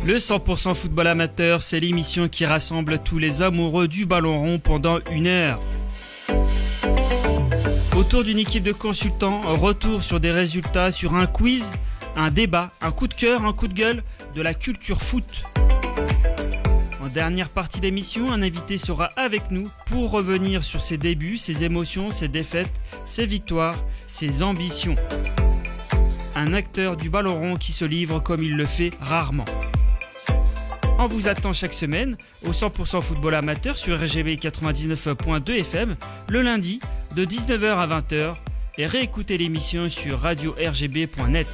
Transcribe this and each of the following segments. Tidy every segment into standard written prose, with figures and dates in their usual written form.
Le 100% football amateur, c'est l'émission qui rassemble tous les amoureux du ballon rond pendant 1 heure. Autour d'une équipe de consultants, retour sur des résultats, sur un quiz, un débat, un coup de cœur, un coup de gueule, de la culture foot. En dernière partie d'émission, un invité sera avec nous pour revenir sur ses débuts, ses émotions, ses défaites, ses victoires, ses ambitions. Un acteur du ballon rond qui se livre comme il le fait rarement. On vous attend chaque semaine au 100% football amateur sur RGB 99.2 FM le lundi de 19h à 20h et réécoutez l'émission sur radio-rgb.net.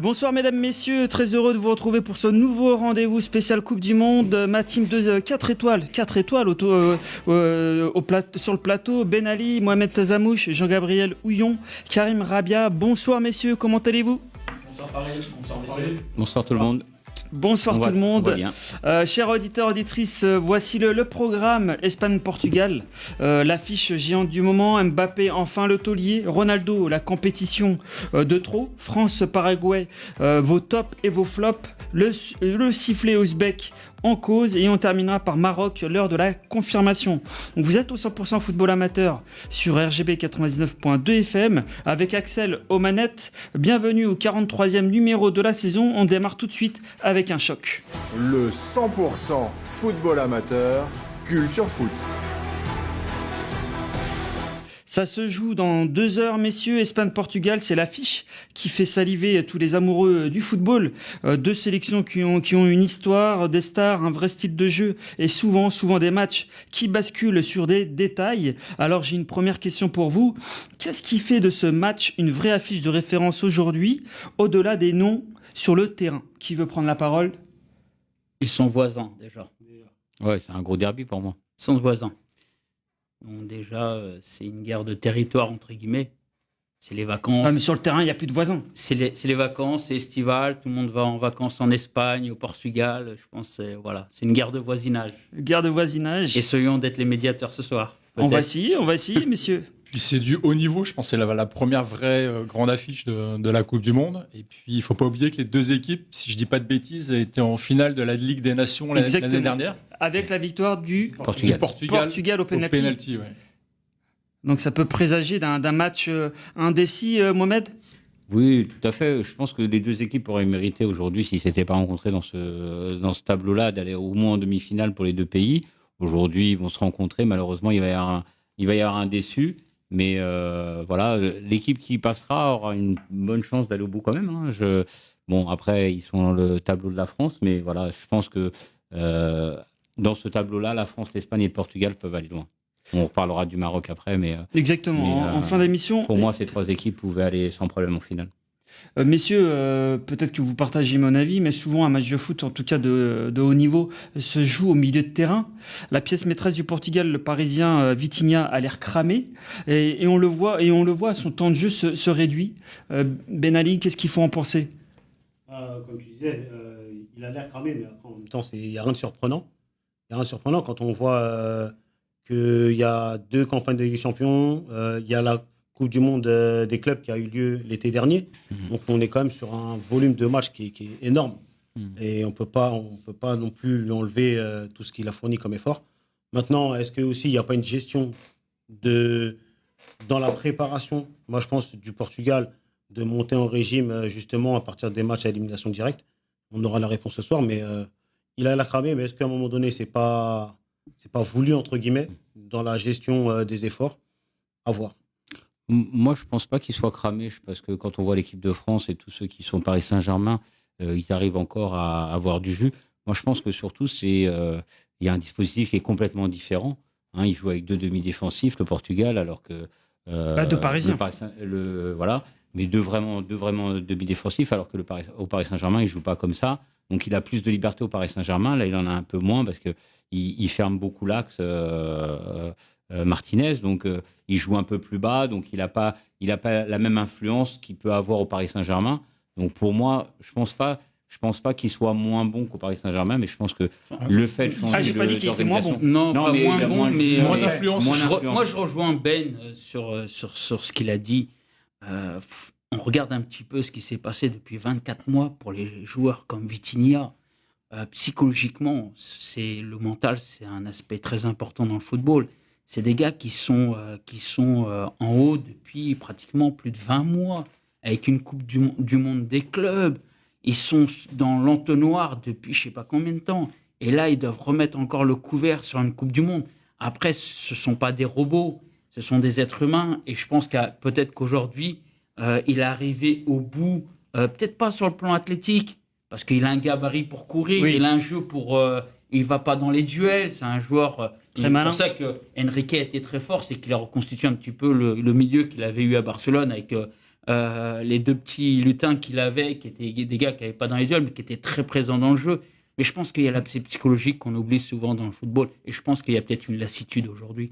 Bonsoir mesdames, messieurs, très heureux de vous retrouver pour ce nouveau rendez-vous spécial Coupe du Monde. Ma team de 4 étoiles sur le plateau, Ben Ali, Mohamed Tazamouche, Jean-Gabriel Houillon, Karim Rabia. Bonsoir messieurs, comment allez-vous ? Bonsoir tout le monde. Bonsoir tout le monde. Chers auditeurs, auditrices, voici le programme Espagne-Portugal. L'affiche géante du moment, Mbappé enfin le taulier, Ronaldo la compétition de trop, France-Paraguay, vos tops et vos flops, le sifflet ouzbek en cause et on terminera par Maroc, l'heure de la confirmation. Vous êtes au 100% football amateur sur RGB 99.2 FM avec Axel aux manettes. Bienvenue au 43e numéro de la saison. On démarre tout de suite avec un choc. Le 100% football amateur, culture foot. Ça se joue dans 2 heures, messieurs. Espagne-Portugal, c'est l'affiche qui fait saliver tous les amoureux du football. 2 sélections qui ont une histoire, des stars, un vrai style de jeu et souvent des matchs qui basculent sur des détails. Alors j'ai une première question pour vous. Qu'est-ce qui fait de ce match une vraie affiche de référence aujourd'hui, au-delà des noms sur le terrain ? Qui veut prendre la parole ? Ils sont voisins déjà. Ouais, c'est un gros derby pour moi. Ils sont voisins. Donc déjà, c'est une guerre de territoire, entre guillemets. C'est les vacances. Ah, mais sur le terrain, il n'y a plus de voisins. C'est les vacances, c'est estival. Tout le monde va en vacances en Espagne, au Portugal. Je pense que c'est une guerre de voisinage. Guerre de voisinage. Essayons d'être les médiateurs ce soir. On va essayer, messieurs. Puis c'est du haut niveau, je pense que c'est la première vraie grande affiche de la Coupe du Monde. Et puis il ne faut pas oublier que les 2 équipes, si je ne dis pas de bêtises, étaient en finale de la Ligue des Nations l'année dernière. Avec la victoire du Portugal au pénalty. Ouais. Donc ça peut présager d'un match indécis, Mohamed ? Oui, tout à fait. Je pense que les 2 équipes auraient mérité aujourd'hui, s'ils ne s'étaient pas rencontrés dans ce tableau-là, d'aller au moins en demi-finale pour les 2 pays. Aujourd'hui, ils vont se rencontrer. Malheureusement, il va y avoir un déçu. Mais l'équipe qui passera aura une bonne chance d'aller au bout quand même. Hein. Bon, après, ils sont dans le tableau de la France, mais voilà, je pense que dans ce tableau-là, la France, l'Espagne et le Portugal peuvent aller loin. On reparlera du Maroc après, mais... Exactement, en fin d'émission... Pour moi, ces 3 équipes pouvaient aller sans problème en finale. Messieurs, peut-être que vous partagez mon avis, mais souvent un match de foot, en tout cas de haut niveau, se joue au milieu de terrain. La pièce maîtresse du Portugal, le Parisien Vitinha, a l'air cramé, et on le voit, son temps de jeu se réduit. Ben Ali, qu'est-ce qu'il faut en penser ? Comme tu disais, il a l'air cramé, mais après, en même temps, il n'y a rien de surprenant. Il n'y a rien de surprenant quand on voit qu'il y a 2 campagnes de Ligue des Champions, il y a la Coupe du Monde des clubs qui a eu lieu l'été dernier. Donc on est quand même sur un volume de matchs qui est énorme. Et on peut pas non plus lui enlever tout ce qu'il a fourni comme effort. Maintenant, est-ce que aussi il n'y a pas une gestion dans la préparation, moi je pense, du Portugal, de monter en régime justement à partir des matchs à élimination directe? On aura la réponse ce soir, mais il a l'air cramé, mais est-ce qu'à un moment donné, c'est pas voulu, entre guillemets, dans la gestion des efforts? À voir. Moi, je ne pense pas qu'il soit cramé, parce que quand on voit l'équipe de France et tous ceux qui sont Paris Saint-Germain, ils arrivent encore à avoir du jus. Moi, je pense que surtout, il y a un dispositif qui est complètement différent. Hein, ils jouent avec 2 demi-défensifs, le Portugal, alors que... deux Parisiens. Mais deux vraiment demi-défensifs, alors que au Paris Saint-Germain, il ne joue pas comme ça. Donc, il a plus de liberté au Paris Saint-Germain. Là, il en a un peu moins parce qu'il ferme beaucoup l'axe Martinez. Donc, il joue un peu plus bas. Donc, il n'a pas la même influence qu'il peut avoir au Paris Saint-Germain. Donc, pour moi, je ne pense pas qu'il soit moins bon qu'au Paris Saint-Germain, mais je pense que le fait de changer j'ai pas dit qu'il était moins bon. Non, pas mais moins bon, mais moins d'influence. Moins d'influence. Moi, je rejoins Ben sur ce qu'il a dit. on regarde un petit peu ce qui s'est passé depuis 24 mois pour les joueurs comme Vitinha. Psychologiquement, le mental, c'est un aspect très important dans le football. C'est des gars qui sont en haut depuis pratiquement plus de 20 mois, avec une Coupe du Monde des clubs. Ils sont dans l'entonnoir depuis je ne sais pas combien de temps. Et là, ils doivent remettre encore le couvert sur une Coupe du Monde. Après, ce ne sont pas des robots, ce sont des êtres humains. Et je pense peut-être qu'aujourd'hui, il est arrivé au bout, peut-être pas sur le plan athlétique, parce qu'il a un gabarit pour courir, il a un jeu pour... il ne va pas dans les duels, c'est un joueur... très malin. C'est pour ça qu'Enrique a été très fort, c'est qu'il a reconstitué un petit peu le milieu qu'il avait eu à Barcelone, avec les deux petits lutins qu'il avait, qui étaient des gars qui n'avaient pas dans les duels, mais qui étaient très présents dans le jeu. Mais je pense qu'il y a l'aspect psychologique qu'on oublie souvent dans le football, et je pense qu'il y a peut-être une lassitude aujourd'hui.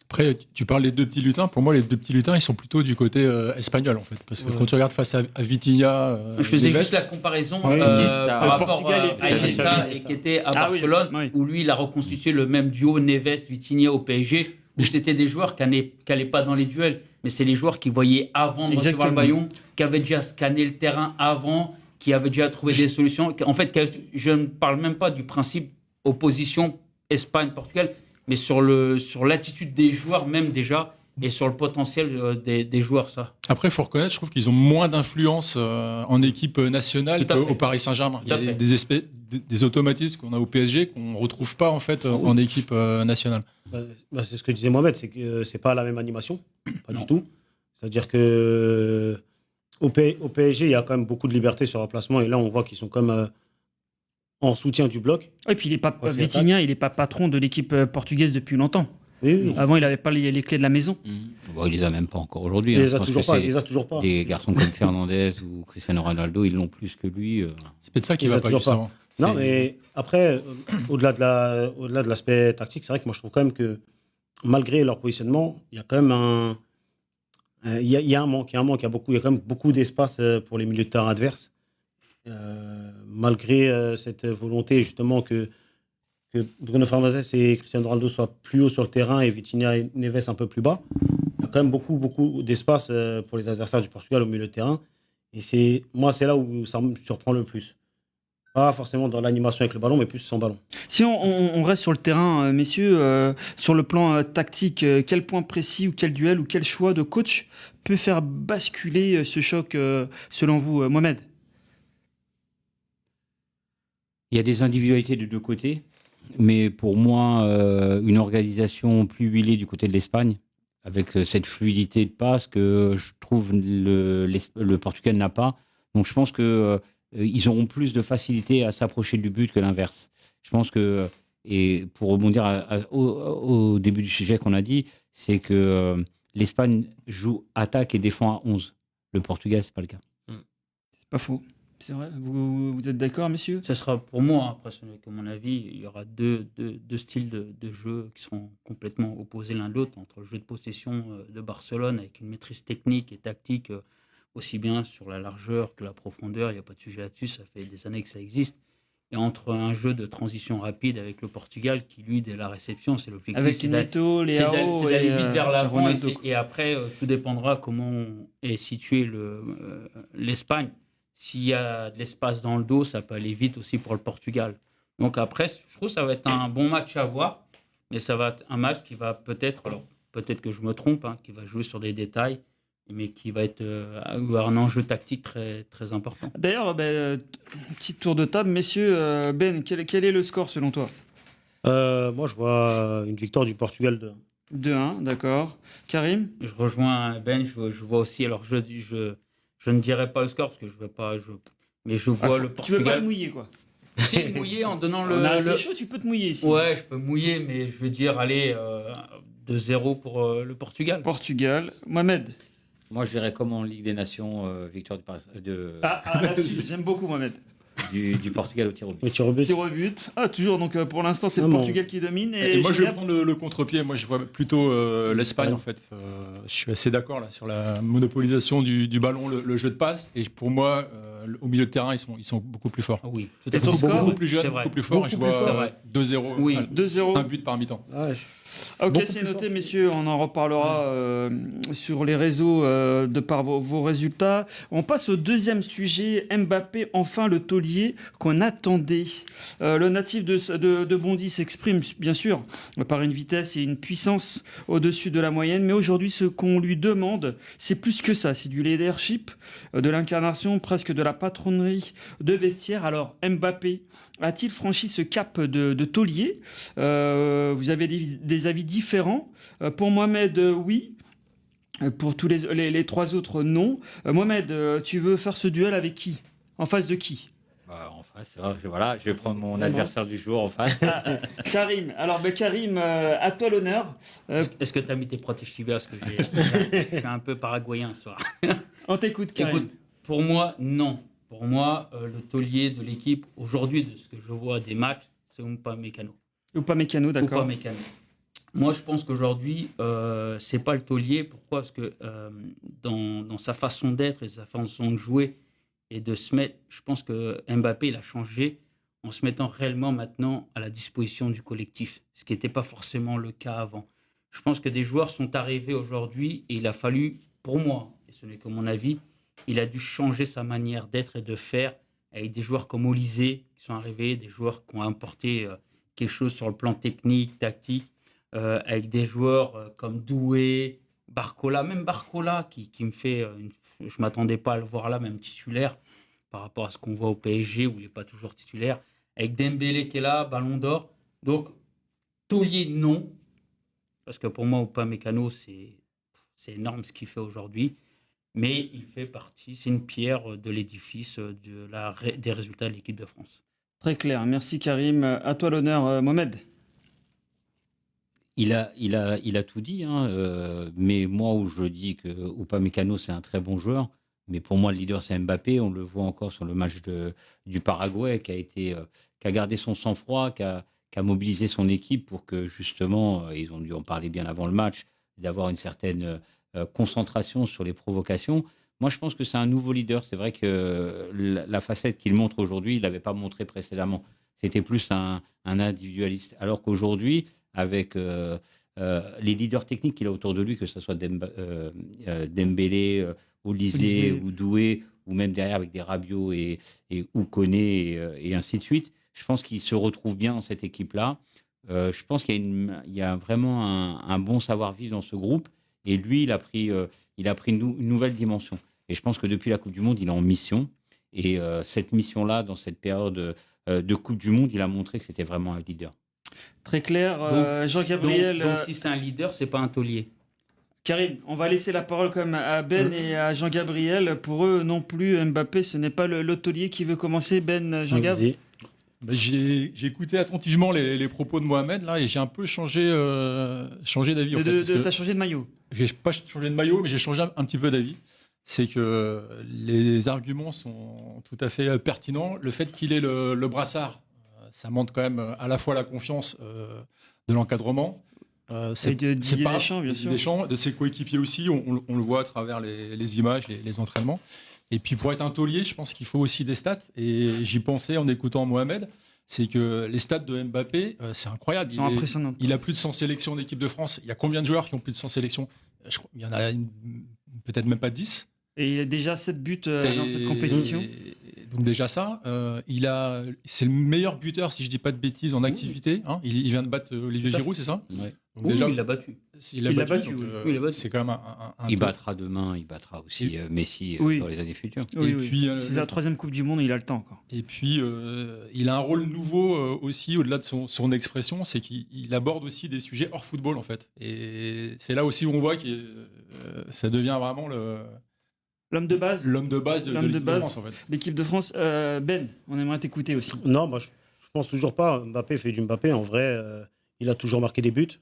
Après, tu parles des deux petits lutins. Pour moi, les deux petits lutins, ils sont plutôt du côté espagnol, en fait. Parce que quand tu regardes face à Vitinha... je faisais juste la comparaison par rapport à Iniesta, qui était à Barcelone, où lui, il a reconstitué le même duo Neves-Vitinha au PSG, où c'était des joueurs qui n'allaient pas dans les duels, mais c'est les joueurs qui voyaient avant de recevoir le ballon, qui avaient déjà scanné le terrain avant, qui avaient déjà trouvé des solutions. En fait, je ne parle même pas du principe opposition Espagne-Portugal, mais sur l'attitude des joueurs même déjà, et sur le potentiel des joueurs, ça. Après, il faut reconnaître, je trouve qu'ils ont moins d'influence en équipe nationale qu'au Paris Saint-Germain. Il y a des automatismes qu'on a au PSG qu'on ne retrouve pas en fait en équipe nationale. C'est ce que disait Mohamed, c'est que c'est pas la même animation, pas du tout. C'est-à-dire que au PSG, il y a quand même beaucoup de liberté sur le placement, et là, on voit qu'ils sont comme en soutien du bloc. Et puis Vitinha, il n'est pas patron de l'équipe portugaise depuis longtemps. Oui. Avant, il n'avait pas les clés de la maison. Bon, il les a même pas encore aujourd'hui. Il les a toujours pas. Des garçons comme Fernandez ou Cristiano Ronaldo, ils l'ont plus que lui. C'est peut-être ça qui va pas justement. Non, mais après, au-delà de l'aspect tactique, c'est vrai que moi je trouve quand même que malgré leur positionnement, il y a quand même il y a un manque. Il y a quand même beaucoup d'espace pour les milieux de terrain adverses. Malgré cette volonté justement que Bruno Fernandes et Cristiano Ronaldo soient plus haut sur le terrain et Vitinha et Neves un peu plus bas, il y a quand même beaucoup d'espace pour les adversaires du Portugal au milieu de terrain. Et c'est là où ça me surprend le plus. Pas forcément dans l'animation avec le ballon, mais plus sans ballon. Si on reste sur le terrain, messieurs, sur le plan tactique, quel point précis ou quel duel ou quel choix de coach peut faire basculer ce choc selon vous, Mohamed ? Il y a des individualités de deux côtés, mais pour moi, une organisation plus huilée du côté de l'Espagne, avec cette fluidité de passe que je trouve le Portugal n'a pas. Donc je pense qu'ils auront plus de facilité à s'approcher du but que l'inverse. Je pense que, et pour rebondir au début du sujet qu'on a dit, c'est que l'Espagne joue attaque et défend à 11. Le Portugal, c'est pas le cas. C'est pas faux. C'est vrai, vous êtes d'accord, messieurs ? Ce sera pour moi, après, à mon avis, il y aura deux styles de jeu qui seront complètement opposés l'un de l'autre, entre le jeu de possession de Barcelone avec une maîtrise technique et tactique aussi bien sur la largeur que la profondeur, il n'y a pas de sujet là-dessus, ça fait des années que ça existe, et entre un jeu de transition rapide avec le Portugal qui, lui, dès la réception, c'est l'objectif. Avec Neto, Leao, c'est d'aller vite vers l'avant, et après, tout dépendra comment est situé l'Espagne. S'il y a de l'espace dans le dos, ça peut aller vite aussi pour le Portugal. Donc après, je trouve que ça va être un bon match à voir, mais ça va être un match qui va peut-être que je me trompe, qui va jouer sur des détails, mais qui va avoir un enjeu tactique très, très important. D'ailleurs, petit tour de table, messieurs. Ben, quel est le score selon toi ? Moi, je vois une victoire du Portugal 2-1, d'accord. Karim ? Je rejoins Ben, je vois aussi, alors je ne dirai pas le score parce que je ne veux pas. Mais je vois le Portugal. Tu veux pas le mouiller, quoi ? Si, mouiller en donnant le. C'est chaud, tu peux te mouiller ici. Ouais, je peux mouiller, mais je veux dire, allez, 2-0 pour le Portugal. Portugal. Mohamed ? Moi, je dirais comme en Ligue des Nations, victoire là-dessus, j'aime beaucoup Mohamed. Du Portugal au tir au but. Tir au but. Toujours, donc pour l'instant, c'est le Portugal qui domine. Et moi, je vais prendre le contre-pied. Moi, je vois plutôt l'Espagne, en fait. Je suis assez d'accord là, sur la monopolisation du ballon, le jeu de passe. Et pour moi, au milieu de terrain, ils sont beaucoup plus forts. Ah oui, tout Et à fait. ton score Beaucoup plus C'est jeunes, vrai. beaucoup plus forts. Et je Beaucoup plus vois fort. 2-0. Oui. 2-0. Un but par mi-temps. Ouais. Ok, Beaucoup c'est plus noté, fort. messieurs. On en reparlera sur les réseaux de par vos résultats. On passe au deuxième sujet. Mbappé, enfin le taulier qu'on attendait. Le natif de Bondy s'exprime, bien sûr, par une vitesse et une puissance au-dessus de la moyenne. Mais aujourd'hui, ce qu'on lui demande, c'est plus que ça. C'est du leadership, de l'incarnation, presque de la patronnerie de vestiaire. Alors, Mbappé a-t-il franchi ce cap de taulier? Vous avez des avis différents. Pour Mohamed, oui. Pour tous les trois autres, non. Mohamed, tu veux faire ce duel avec qui? En face de qui? En face, voilà, je vais prendre mon adversaire du jour en face. Karim. Alors, Karim, à toi l'honneur. Est-ce que tu as mis tes protèges tibias? Parce que je suis un peu paraguayen ce soir. On t'écoute, Karim. Écoute, pour moi, non. Pour moi, le taulier de l'équipe, aujourd'hui, de ce que je vois des matchs, c'est Upamecano. Upamecano, d'accord. Upamecano. Moi, je pense qu'aujourd'hui, c'est pas le taulier. Pourquoi? Parce que dans sa façon d'être et sa façon de jouer et de se mettre, je pense que Mbappé, il a changé en se mettant réellement maintenant à la disposition du collectif, ce qui n'était pas forcément le cas avant. Je pense que des joueurs sont arrivés aujourd'hui et il a fallu, pour moi, et ce n'est que mon avis, il a dû changer sa manière d'être et de faire avec des joueurs comme Olysée qui sont arrivés, des joueurs qui ont apporté quelque chose sur le plan technique, tactique, avec des joueurs comme Doué, Barcola, même Barcola qui me fait... je ne m'attendais pas à le voir là, même titulaire, par rapport à ce qu'on voit au PSG où il n'est pas toujours titulaire, avec Dembélé qui est là, Ballon d'Or. Donc, taulier, non, parce que pour moi, Upamecano, c'est énorme ce qu'il fait aujourd'hui. Mais il fait partie, c'est une pierre de l'édifice des résultats de l'équipe de France. Très clair. Merci, Karim. À toi l'honneur, Mohamed. Il a tout dit, hein, mais moi où je dis que Upamecano c'est un très bon joueur, mais pour moi le leader c'est Mbappé. On le voit encore sur le match du Paraguay qui a gardé son sang-froid, qui a mobilisé son équipe pour que justement, ils ont dû en parler bien avant le match, d'avoir une certaine concentration sur les provocations. Moi je pense que c'est un nouveau leader. C'est vrai que la facette qu'il montre aujourd'hui, il l'avait pas montré précédemment. C'était plus un individualiste, alors qu'aujourd'hui avec les leaders techniques qu'il a autour de lui, que ce soit Dembélé, Olysée ou Doué, ou même derrière avec des Rabiot et Koné et ainsi de suite. Je pense qu'il se retrouve bien dans cette équipe-là. Je pense qu'il y a vraiment un bon savoir-vivre dans ce groupe. Et lui, il a pris une nouvelle dimension. Et je pense que depuis la Coupe du Monde, il est en mission. Et cette mission-là, dans cette période de Coupe du Monde, il a montré que c'était vraiment un leader. Très clair. Jean-Gabriel. Donc, si c'est un leader, c'est pas un taulier. Karim, on va laisser la parole comme à Ben et à Jean-Gabriel. Pour eux non plus, Mbappé, ce n'est pas le taulier qui veut commencer. Ben, Jean-Gabriel. J'ai écouté attentivement les propos de Mohamed là, et j'ai un peu changé d'avis. Tu as changé de maillot? J'ai pas changé de maillot, mais j'ai changé un petit peu d'avis. C'est que les arguments sont tout à fait pertinents. Le fait qu'il ait le brassard, ça montre quand même à la fois la confiance de l'encadrement. Et de Didier Deschamps, bien sûr. Deschamps, de ses coéquipiers aussi, on le voit à travers les images, les entraînements. Et puis pour être un taulier, je pense qu'il faut aussi des stats. Et j'y pensais en écoutant Mohamed, c'est que les stats de Mbappé, c'est incroyable. Ils sont impressionnants. Il a plus de 100 sélections d'équipe de France. Il y a combien de joueurs qui ont plus de 100 sélections? Il y en a peut-être même pas 10. Et il a déjà 7 buts dans cette compétition. Donc déjà ça, c'est le meilleur buteur, si je dis pas de bêtises, en activité. Hein. Il vient de battre Olivier Giroud, c'est ça? Ouais. Donc déjà, il l'a battu. Il l'a battu. Oui, il l'a battu. C'est quand même il battra demain, il battra aussi Messi dans les années futures. Oui. Puis, c'est la 3e Coupe du Monde, il a le temps encore. Et puis, il a un rôle nouveau aussi, au-delà de son expression, c'est qu'il aborde aussi des sujets hors football, en fait. Et c'est là aussi où on voit que ça devient vraiment l'homme de base de l'équipe de France, en fait. L'équipe de France. Ben, on aimerait t'écouter aussi. Non, je pense toujours pas. Mbappé fait du Mbappé. En vrai, il a toujours marqué des buts.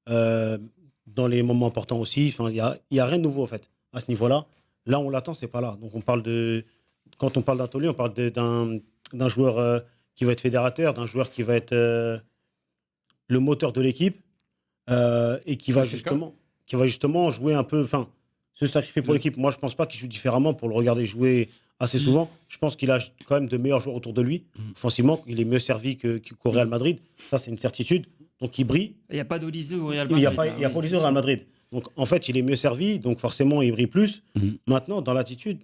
Dans les moments importants aussi. Enfin, il y a rien de nouveau, en fait, à ce niveau-là. Là, on l'attend, c'est pas là. Donc, quand on parle d'un taulier, on parle d'un joueur qui va être fédérateur, d'un joueur qui va être le moteur de l'équipe et qui va justement jouer un peu... Enfin, se sacrifier pour l'équipe. Moi, je pense pas qu'il joue différemment pour le regarder jouer assez souvent. Je pense qu'il a quand même de meilleurs joueurs autour de lui. Offensivement, il est mieux servi qu'au Real Madrid. Ça, c'est une certitude. Donc, il brille. Il n'y a pas d'Olysée au Real Il n'y Madrid. a pas Olysée au Real Madrid. Donc, en fait, il est mieux servi. Donc, forcément, il brille plus. Maintenant, dans l'attitude,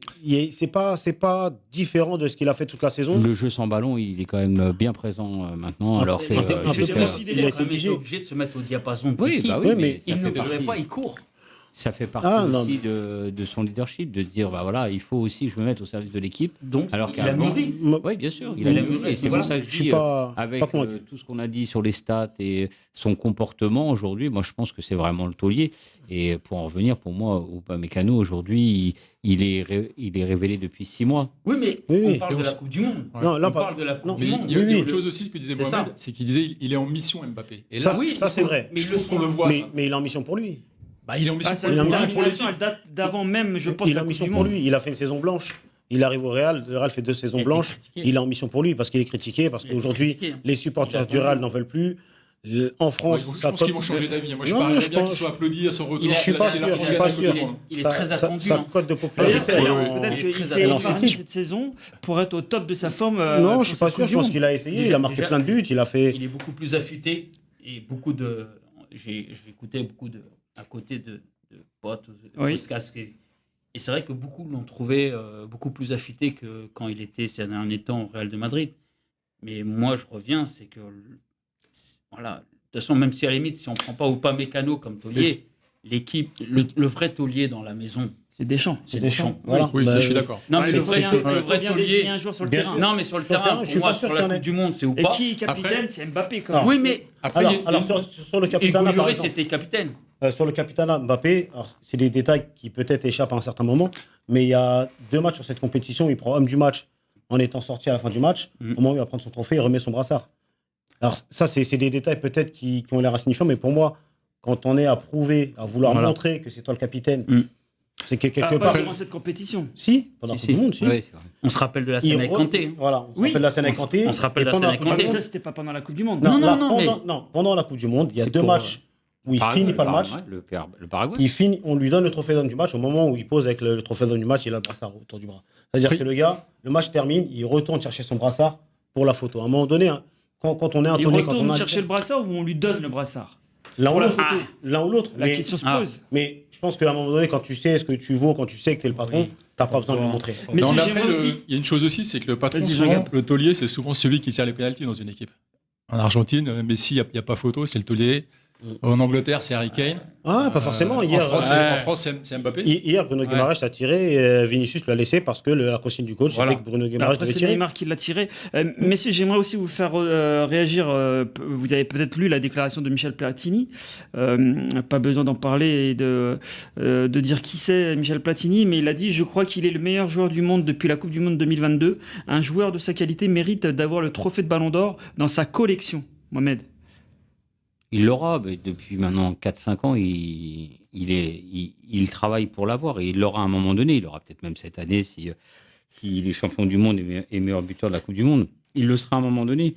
c'est pas différent de ce qu'il a fait toute la saison. Le jeu sans ballon, il est quand même bien présent maintenant. Alors que, il est obligé de se mettre au diapason de Oui, l'équipe. bah oui, mais Il ça ne fait courait partie. pas, il court. Ça fait partie aussi de son leadership, de dire bah voilà, il faut aussi que je me mette au service de l'équipe. Donc, Alors il a qu'avant- mûri. Oui, bien sûr, Il a mûri. mûri, Et c'est voilà. pour ça que Je je suis dis, pas avec convaincu. tout ce qu'on a dit sur les stats et son comportement aujourd'hui, moi je pense que c'est vraiment le taulier. Et pour en revenir, pour moi, Upamecano aujourd'hui, il est révélé depuis 6 mois. Oui, mais Oui, on parle Et de on la s- Coupe du Monde. Ouais. Non, là, On pas- parle de la Coupe non, du Mais monde. il y a Oui, autre chose aussi que disait c'est Mohamed, ça. c'est qu'il disait il est en mission Mbappé. Et Ça, là, oui, ça c'est vrai. Mais je trouve qu'on le voit. ça. Mais il est en mission pour lui. Bah, il est en mission Ah, pour sa il a mis l'équipe. pour détermination, elle date d'avant même, je pense, Il est la en Coupe mission du pour Monde. lui. Il a fait une saison blanche. Il arrive au Real. Le Real fait 2 saisons Il a été blanches. critiqué. Il est en mission pour lui parce qu'il est critiqué. Parce Il a été qu'aujourd'hui, critiqué. les Il supporters a du Real attendu. n'en veulent plus. En France, Je ça pense qu'ils vont cote- changer d'avis. Moi, je Non, parlerais je bien pense- qu'ils soient applaudis à son retour. Il a- Je suis pas C'est la sûr. Je première suis pas année de sûr. Coupe du Monde. Il est Sa- très sa- attendu, Sa hein. cote de D'ailleurs, popularité, elle est en- peut-être il est qu'il très s'est attendu. épargné cette saison pour être au top de sa forme. Non, pour je suis cette pas Coupe sûr. du Je pense Monde. qu'il a essayé. Déjà- Il a marqué déjà- plein de buts. Il a fait. Il est beaucoup plus affûté et beaucoup de. J'ai écouté beaucoup de à côté de potes, Oui. podcasts, et c'est vrai que beaucoup l'ont trouvé beaucoup plus affûté que quand il était ces derniers temps au Real de Madrid. Mais moi, je reviens, c'est que voilà. De toute façon, même si à la limite, si on prend pas Upamecano comme taulier, l'équipe, le vrai taulier dans la maison, C'est Deschamps. c'est Deschamps. Voilà. Oui, Bah, ça, je suis d'accord. Non, Ouais, mais il le faut vrai, bien- le il faut vrai bien taulier. désigner un joueur sur le Bien terrain. sûr. Non, mais sur le Sur le terrain, terrain, je pour suis moi, pas sûr sur qu'il la y en ait. Coupe du Monde, c'est ou Et pas. qui est capitaine, Après- c'est Mbappé quand Non. même. Oui, mais Après, il y a- Alors sur le et capitana, par Goulouré, exemple. c'était capitaine. Sur le capitana Mbappé, alors, c'est des détails qui peut-être échappent à un certain moment, mais il y a 2 matchs sur cette compétition. Il prend homme du match en étant sorti à la fin du match. Mm. Au moment où il va prendre son trophée, il remet son brassard. Alors ça, c'est des détails peut-être qui ont l'air insignifiants, mais pour moi, quand on est à prouver, à vouloir Voilà. montrer que c'est toi le capitaine, Mm. c'est que quelque Ah, part... pas durant cette compétition. Si, pendant la Si, Coupe du si. Monde, si. Ouais, c'est vrai. On se rappelle de la Il scène avec re- Kanté. Voilà, on se Oui. rappelle la scène avec Kanté. On se rappelle Et la scène pendant avec Coupe du Kanté. Mais Monde- ça, c'était pas pendant la Coupe du Monde. Non, là, non, pendant la Coupe du Monde, il y a C'est 2 pour, matchs où il finit pas le match. Le Paraguay. Il finit, on lui donne le trophée d'homme du match. Au moment où il pose avec le trophée d'homme du match, il a le brassard autour du bras. C'est-à-dire Oui. que le gars, le match termine, il retourne chercher son brassard pour la photo. À un moment donné, hein, quand on est Il intonné, quand retourne on a chercher le brassard ou on lui donne le brassard. l'un ou pour la l'autre, photo. l'un ou l'autre. La Mais, question se Ah. pose. mais je pense qu'à un moment donné, quand tu sais ce que tu vaux, quand tu sais que tu es le patron, Oui. t'as pas besoin de le montrer. Mais Non, si mais j'aimerais après, aussi. il y a une chose aussi, c'est que le patron, Vas-y, je souvent, regarde. le taulier, c'est souvent celui qui tire les pénaltys dans une équipe. En Argentine, Messi, il n'y a pas photo, c'est le taulier. En Angleterre, c'est Harry Kane. Ah, pas forcément. En Hier, France, Ouais. c'est Mbappé. hier Bruno Guimaraes l'a tiré et Vinicius l'a laissé parce que la consigne du coach, Voilà. c'était que Bruno Bah, Guimaraes après, devait c'est tirer. Neymar qui l'a tiré. Messieurs, j'aimerais aussi vous faire réagir. Vous avez peut-être lu la déclaration de Michel Platini. Pas besoin d'en parler et de dire qui c'est Michel Platini, mais il a dit: je crois qu'il est le meilleur joueur du monde depuis la Coupe du Monde 2022. Un joueur de sa qualité mérite d'avoir le trophée de Ballon d'Or dans sa collection. Mohamed. Il l'aura, mais depuis maintenant 4-5 ans, il travaille pour l'avoir et il l'aura à un moment donné. Il l'aura peut-être même cette année s'il est champion du monde et meilleur buteur de la Coupe du Monde. Il le sera à un moment donné.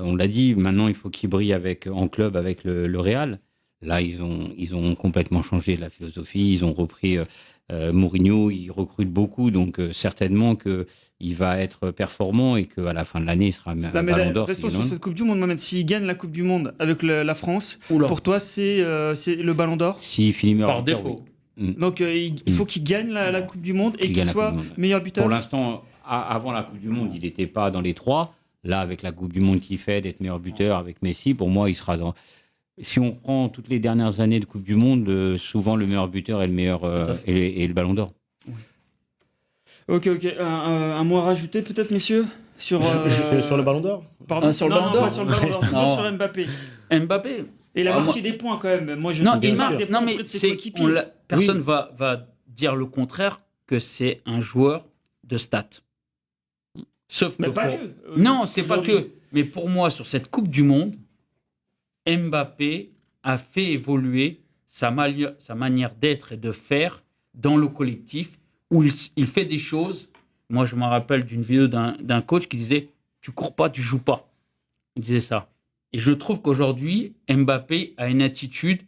On l'a dit, maintenant il faut qu'il brille en club avec le Real. Là, ils ont complètement changé la philosophie. Ils ont repris Mourinho, ils recrutent beaucoup, donc certainement qu'il va être performant et qu'à la fin de l'année, il sera un Ballon d'Or. Restons sur cette Coupe du Monde, Mohamed. S'il gagne la Coupe du Monde avec la France, Oula. pour toi, c'est le Ballon d'Or. S'il finit meilleur Par buteur, défaut. oui. Donc il faut qu'il gagne la Coupe du Monde et Qu'il qu'il gagne la soit Coupe du Monde. meilleur buteur. Pour l'instant, avant la Coupe du Monde, il n'était pas dans les 3. Là, avec la Coupe du Monde qu'il fait, d'être meilleur buteur avec Messi, pour moi, il sera dans. Si on prend toutes les dernières années de Coupe du Monde, souvent le meilleur buteur est le meilleur et le Ballon d'Or. Ok. Un mot à rajouter peut-être, messieurs sur, Sur le Ballon d'Or. Pardon. Sur le Non, Ballon non, d'Or. pas sur le Ballon d'Or, toujours Non. sur Mbappé. Mbappé. Et il a Ah, marqué moi- des points quand même. Moi, je Non, trouve il qu'il marque. des Non, points mais auprès de ses c'est, coéquipiers. personne va dire le contraire que c'est un joueur de stats. Sauf que Mais pas pour- que. Non, c'est pas aujourd'hui. que. Mais pour moi, sur cette Coupe du Monde, Mbappé a fait évoluer sa manière d'être et de faire dans le collectif, où il fait des choses. Moi, je me rappelle d'une vidéo d'un coach qui disait: tu cours pas, tu joues pas. Il disait ça. Et je trouve qu'aujourd'hui, Mbappé a une attitude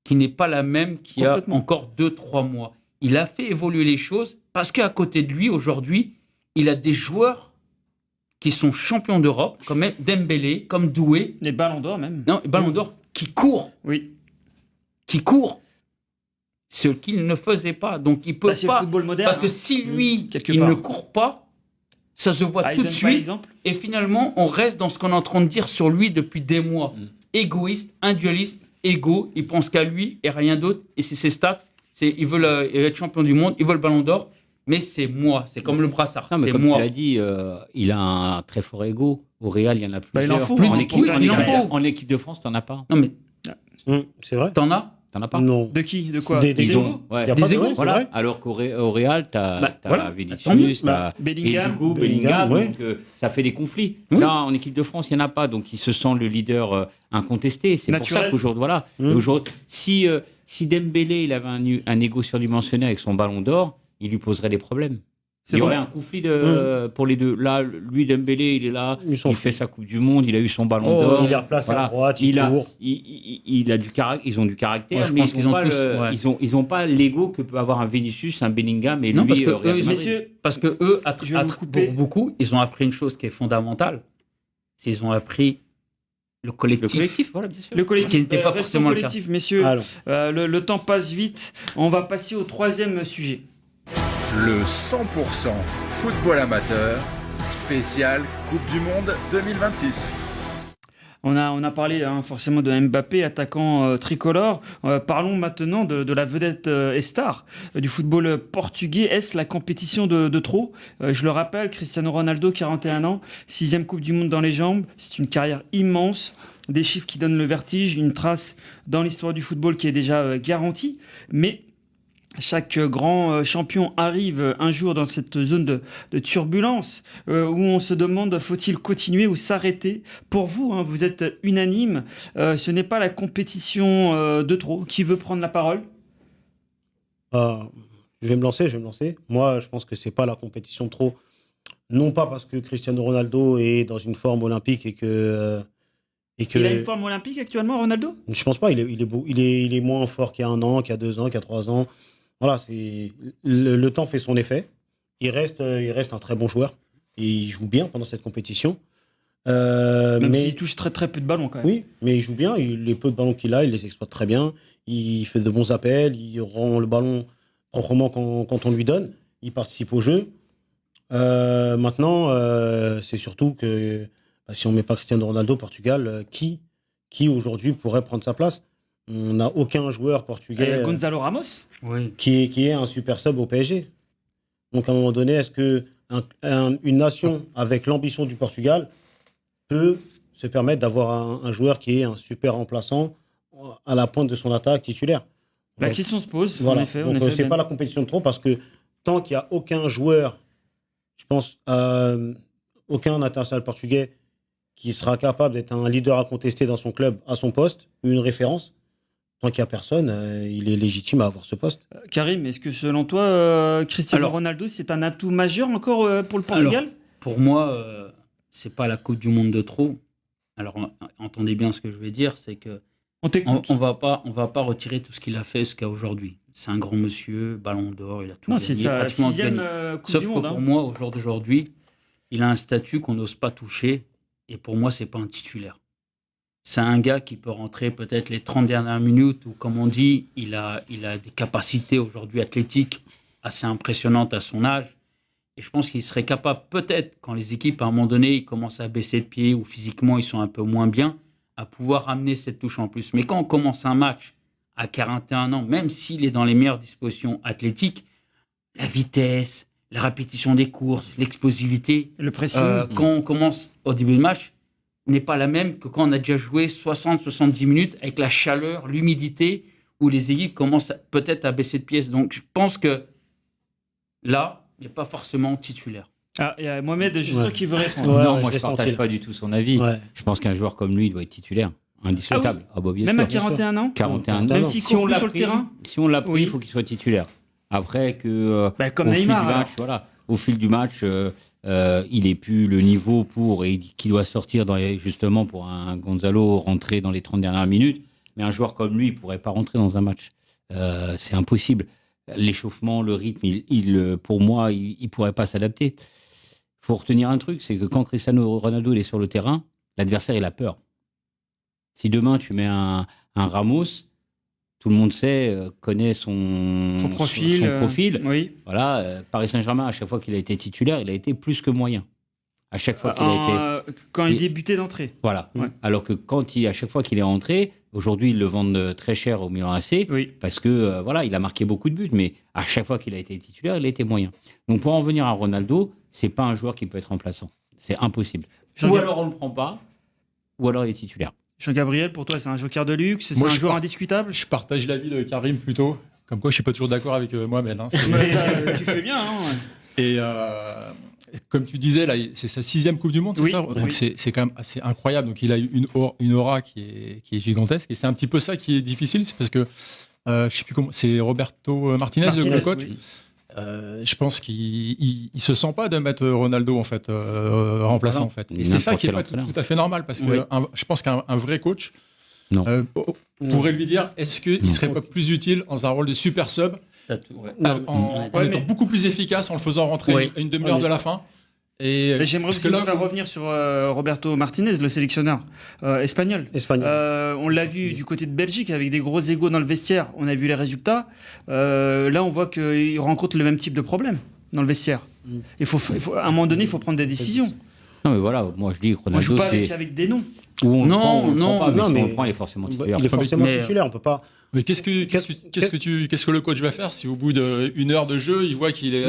qui n'est pas la même qu'il y a Complètement. encore 2-3 mois. il a fait évoluer les choses parce qu'à côté de lui, aujourd'hui, il a des joueurs qui sont champions d'Europe, comme Dembélé, comme Doué. Les ballons d'or même. Non, Ballon d'Or, qui courent. Oui. Qui courent. Ce qu'il ne faisait pas. Donc, il peut Bah, c'est le pas. football moderne. Parce que si lui, quelque il part. ne court pas, ça se voit Ah, il tout de donne pas suite. l'exemple. Et finalement, on reste dans ce qu'on est en train de dire sur lui depuis des mois. Égoïste, individualiste, égo. Il pense qu'à lui et rien d'autre. Et c'est ses stats. Il veut être champion du monde. Il veut le ballon d'or. Mais c'est moi. C'est comme le brassard. Non, mais C'est comme moi. tu l'as dit, il a un très fort ego. Au Real, il y en a Bah, il en plusieurs. faut, Plus hein, en, de- équipe, oui, il en faut. en équipe de France, t'en as pas. Non, mais C'est vrai t'en as. T'en as pas. Non. De qui? De quoi? Des Ils égos. ont, ouais. Y a Des pas de égos, vrai, c'est Voilà. vrai. Alors qu'au Real, t'as Bah, voilà. Vinicius, Tant mieux. t'as Bellingham. Hugo, Bellingham, Bellingham, ouais. donc ça fait des conflits. Oui. Là, en équipe de France, il n'y en a pas, donc il se sent le leader incontesté. C'est pour Naturel. ça qu'aujourd'hui, voilà. Mm. Aujourd'hui, si Dembélé il avait un ego surdimensionné avec son ballon d'or, il lui poserait des problèmes. C'est Il y vrai. aurait un conflit pour les deux. Là, lui, Dembélé, il est là, Ils sont il fait sa Coupe du Monde, il a eu son ballon Oh, d'or. Il les replace Voilà. à droite, il court. Il a du caractère, ils ont du caractère, Ouais, je mais pense qu'ils ont tous, ouais. ils ont pas l'ego que peut avoir un Vinicius, un Bellingham et Non, lui. parce que Real eux, Madrid. Messieurs, Parce que eux, Je vais vous couper. pour beaucoup, ils ont appris une chose qui est fondamentale. C'est qu'ils ont appris le collectif. Le collectif, voilà, bien sûr. le collectif, Ce qui n'était pas restons forcément le collectif, messieurs. Allons. Le temps passe vite. On va passer au troisième sujet. Le 100% football amateur, spécial Coupe du Monde 2026. On a parlé forcément de Mbappé, attaquant tricolore. Parlons maintenant de la vedette et star du football portugais. Est-ce la compétition de trop? Je le rappelle, Cristiano Ronaldo, 41 ans, 6e Coupe du Monde dans les jambes. C'est une carrière immense, des chiffres qui donnent le vertige, une trace dans l'histoire du football qui est déjà garantie. Mais chaque grand champion arrive un jour dans cette zone de turbulence où on se demande faut-il continuer ou s'arrêter. Pour vous, vous êtes unanime, ce n'est pas la compétition de trop. Qui veut prendre la parole? Je vais me lancer. Moi, je pense que c'est pas la compétition de trop. Non pas parce que Cristiano Ronaldo est dans une forme olympique et que Il a une forme olympique actuellement, Ronaldo? je pense pas. Il est moins fort qu'il y a 1 an, qu'il y a 2 ans, qu'il y a 3 ans. Voilà, le temps fait son effet. Il reste un très bon joueur. Il joue bien pendant cette compétition. Même mais s'il touche très très peu de ballons quand même. oui, mais il joue bien. Les peu de ballons qu'il a, il les exploite très bien. Il fait de bons appels. Il rend le ballon proprement quand on lui donne. Il participe au jeu. Maintenant, c'est surtout que si on ne met pas Cristiano Ronaldo au Portugal, qui aujourd'hui pourrait prendre sa place? On n'a aucun joueur portugais Gonzalo Ramos? Oui. qui est un super sub au PSG. Donc à un moment donné, est-ce que une nation avec l'ambition du Portugal peut se permettre d'avoir un joueur qui est un super remplaçant à la pointe de son attaque titulaire? La question se pose, Voilà. en effet. Donc c'est Ben. pas la compétition de trop parce que tant qu'il n'y a aucun joueur, je pense, aucun international portugais qui sera capable d'être un leader à contester dans son club, à son poste, une référence, tant qu'il n'y a personne, il est légitime à avoir ce poste. Karim, est-ce que selon toi, Cristiano Alors- Ronaldo, c'est un atout majeur encore pour le Portugal? Pour moi, c'est pas la Coupe du Monde de trop. Alors, entendez bien ce que je vais dire, c'est que On t'écoute. on va pas retirer tout ce qu'il a fait jusqu'à aujourd'hui. C'est un grand monsieur, Ballon d'Or, il a tout Non, gagné, c'est sa pratiquement 6e gagné. Coupe Sauf du que Monde. pour moi, au jour d'aujourd'hui, il a un statut qu'on n'ose pas toucher. Et pour moi, c'est pas un titulaire. C'est un gars qui peut rentrer peut-être les 30 dernières minutes, ou comme on dit, il a des capacités aujourd'hui athlétiques assez impressionnantes à son âge. Et je pense qu'il serait capable, peut-être, quand les équipes, à un moment donné, ils commencent à baisser de pied, ou physiquement, ils sont un peu moins bien, à pouvoir amener cette touche en plus. Mais quand on commence un match à 41 ans, même s'il est dans les meilleures dispositions athlétiques, la vitesse, la répétition des courses, l'explosivité, Le pressing. quand on commence au début du match, n'est pas la même que quand on a déjà joué 60-70 minutes avec la chaleur, l'humidité, où les équipes commencent peut-être à baisser de pièces. Donc je pense que là, il n'est pas forcément titulaire. Ah, et Mohamed, je suis Ouais. sûr qu'il veut répondre. Ouais, non, ouais, moi je je l'ai partage senti, pas du tout son avis. Ouais. Je pense qu'un joueur comme lui, il doit être titulaire, indiscutable. Ah, bah, bien Même sûr. à 41 ans? 41 Même ans. s'il Si court on plus l'a sur le pris, terrain? si on l'a pris, Oui. il faut qu'il soit titulaire. Après que Comme au fil Neymar. du alors. match, voilà, au fil du match, il est plus le niveau et qui doit sortir justement pour un Gonzalo rentrer dans les 30 dernières minutes. Mais un joueur comme lui, il pourrait pas rentrer dans un match. C'est impossible. l'échauffement, le rythme, pour moi, il pourrait pas s'adapter. Il faut retenir un truc, c'est que quand Cristiano Ronaldo il est sur le terrain, l'adversaire, il a peur. Si demain, tu mets un Ramos, tout le monde connaît son profil. son profil. Oui. Voilà, Paris Saint-Germain, à chaque fois qu'il a été titulaire, il a été plus que moyen. À chaque fois qu'il a été... Quand il débutait d'entrée. Voilà. Ouais. Alors que à chaque fois qu'il est rentré, aujourd'hui, ils le vendent très cher au Milan AC, Oui. parce que voilà, il a marqué beaucoup de buts, mais à chaque fois qu'il a été titulaire, il a été moyen. Donc pour en venir à Ronaldo, c'est pas un joueur qui peut être remplaçant. C'est impossible. Ou alors on le prend pas, ou alors il est titulaire. Jean-Gabriel, pour toi, c'est un joker de luxe, c'est un joueur indiscutable. Je partage l'avis de Karim plutôt. Comme quoi, je suis pas toujours d'accord avec Mohamed. Hein. Tu fais bien, hein. Et comme tu disais, là, c'est sa 6e Coupe du Monde, c'est ça. Donc c'est quand même assez incroyable. Donc il a eu une aura qui est gigantesque. Et c'est un petit peu ça qui est difficile, c'est parce que je sais plus comment. C'est Roberto Martinez, le coach. Oui. Je pense qu'il se sent pas de mettre Ronaldo en fait remplaçant en fait. Et c'est ça qui est pas tout à fait normal parce que je pense qu'un vrai coach pourrait lui dire est-ce qu'il serait pas plus utile dans un rôle de super sub en étant beaucoup plus efficace en le faisant rentrer une demi-heure de la fin. Et j'aimerais aussi vous faire revenir sur Roberto Martinez, le sélectionneur espagnol. On l'a vu du côté de Belgique avec des gros égos dans le vestiaire. On a vu les résultats. Là, on voit qu'il rencontre le même type de problème dans le vestiaire. Il faut, à un moment donné, il faut prendre des décisions. Non, mais voilà, moi je dis que Ronaldo, on joue pas avec des noms. Où on non, le prend, mais si on le prend, il est forcément titulaire. Il est forcément titulaire, on peut pas. Mais qu'est-ce que le coach va faire si au bout d'une heure de jeu, il voit qu'il est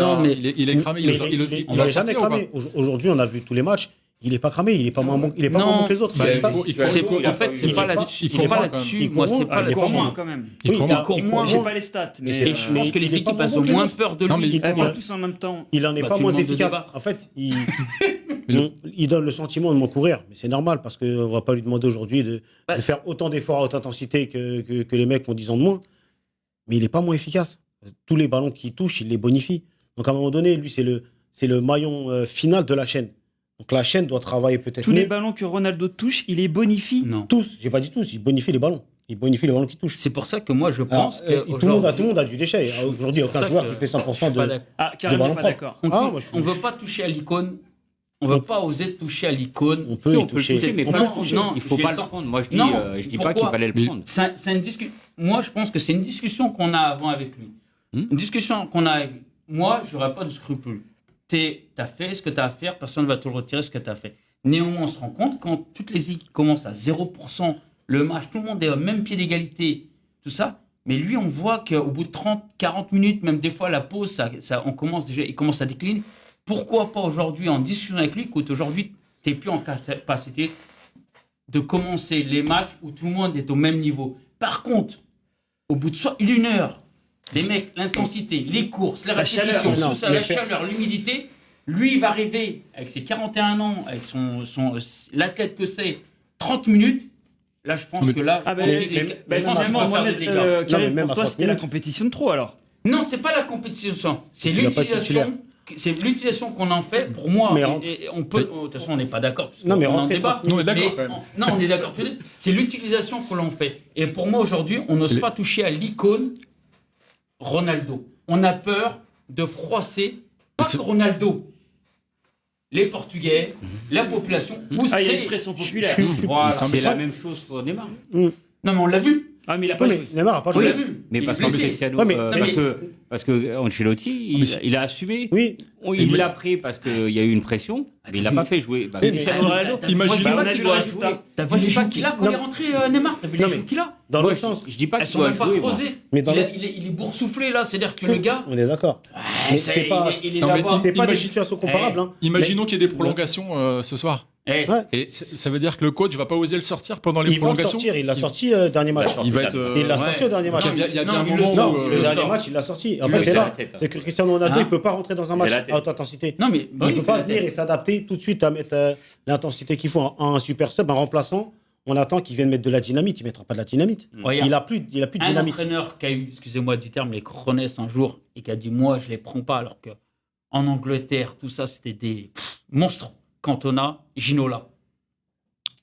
cramé, il va jamais cramé. Aujourd'hui, on a vu tous les matchs. Il n'est pas cramé, il n'est pas moins bon que les autres. En fait, c'est pas là-dessus. C'est pas là-dessus. Moi, c'est pas là-dessus. Moins quand même. Il court moins. J'ai pas les stats, mais je pense que les équipes ont moins peur de lui. Pas tous en même temps. Il en est pas moins efficace. En fait, il donne le sentiment de moins courir, mais c'est normal parce qu'on va pas lui demander aujourd'hui de faire autant d'efforts à haute intensité que les mecs ont 10 ans de moins. Mais il n'est pas moins efficace. Tous les ballons qu'il touche, il les bonifie. Donc à un moment donné, lui, c'est le maillon final de la chaîne. Donc la chaîne doit travailler peut-être tous les ballons que Ronaldo touche, il les bonifie. Non. Tous, j'ai pas dit tous, il bonifie les ballons. Il bonifie les ballons qu'il touche. C'est pour ça que moi je pense que tout le monde a du déchet. Aujourd'hui, il n'y a aucun joueur qui fait 100% de Karim n'est pas d'accord. On ne veut pas toucher à l'icône. On ne veut pas oser toucher à l'icône. On peut y toucher, mais pas non, il ne faut pas le prendre. Moi, je dis pas qu'il fallait le prendre. Moi, je pense que c'est une discussion qu'on a avant avec lui. Une discussion qu'on a avec lui. Moi, je n'aurais pas de scrupules. Tu as fait ce que tu as à faire, personne ne va te le retirer ce que tu as fait. Néanmoins, on se rend compte, quand toutes les équipes commencent à 0%, le match, tout le monde est au même pied d'égalité, tout ça, mais lui, on voit qu'au bout de 30, 40 minutes, même des fois, la pause, il commence à décliner. Pourquoi pas aujourd'hui, en discussion avec lui, qu'aujourd'hui, tu n'es plus en capacité de commencer les matchs où tout le monde est au même niveau. Par contre, au bout de une heure, les mecs, l'intensité, les courses, les répétitions, la chaleur, l'humidité, lui, il va arriver avec ses 41 ans, avec l'athlète que c'est, 30 minutes. Là, je pense que là, finalement, pour toi, c'était la compétition de trop, alors. Non, c'est pas la compétition, c'est l'utilisation. C'est l'utilisation qu'on en fait. Pour moi, on peut. De toute façon, on n'est pas d'accord. Non, mais on en débat. On est d'accord quand même. Non, on est d'accord. C'est l'utilisation qu'on en fait. Et pour moi, aujourd'hui, on n'ose pas toucher à l'icône Ronaldo. On a peur de froisser, pas que Ronaldo, les Portugais, la population. Il y a une pression populaire. C'est la même chose pour Neymar. Non, mais on l'a vu. Ah, mais il a pas joué. Neymar n'a pas joué. Mais parce que Cristiano, parce que Ancelotti, il a assumé. Oui. Il l'a pris parce qu'il y a eu une pression, mais il l'a pas fait jouer. Cristiano Ronaldo, imaginez pas qu'il doit jouer. T'as vu les jeux qu'il a quand il est rentré, Neymar? T'as vu les jeux qu'il a? Dans l'autre sens. Je dis pas Elles qu'il sont doit même pas jouer. creusées. Il est boursouflé là, c'est-à-dire que le gars. On est d'accord. C'est pas des situations comparables. Imaginons qu'il y ait des prolongations ce soir. Et ça veut dire que le coach ne va pas oser le sortir pendant les prolongations. Il l'a sorti dernier match. Il l'a sorti au dernier match. Il y a bien un moment où le dernier match, il l'a sorti. En fait, c'est là. C'est que Cristiano Ronaldo, il ne peut pas rentrer dans un match à haute intensité. Non, mais il ne peut pas venir et s'adapter tout de suite à mettre l'intensité qu'il faut. Un super sub, un remplaçant, on attend qu'il vienne mettre de la dynamite. Il ne mettra pas de la dynamite. Il n'a plus de dynamite. Un entraîneur qui a eu, excusez-moi du terme, les Cronès un jour et qui a dit moi, je ne les prends pas, alors qu'en Angleterre, tout ça, c'était des monstres. Cantona, Ginola.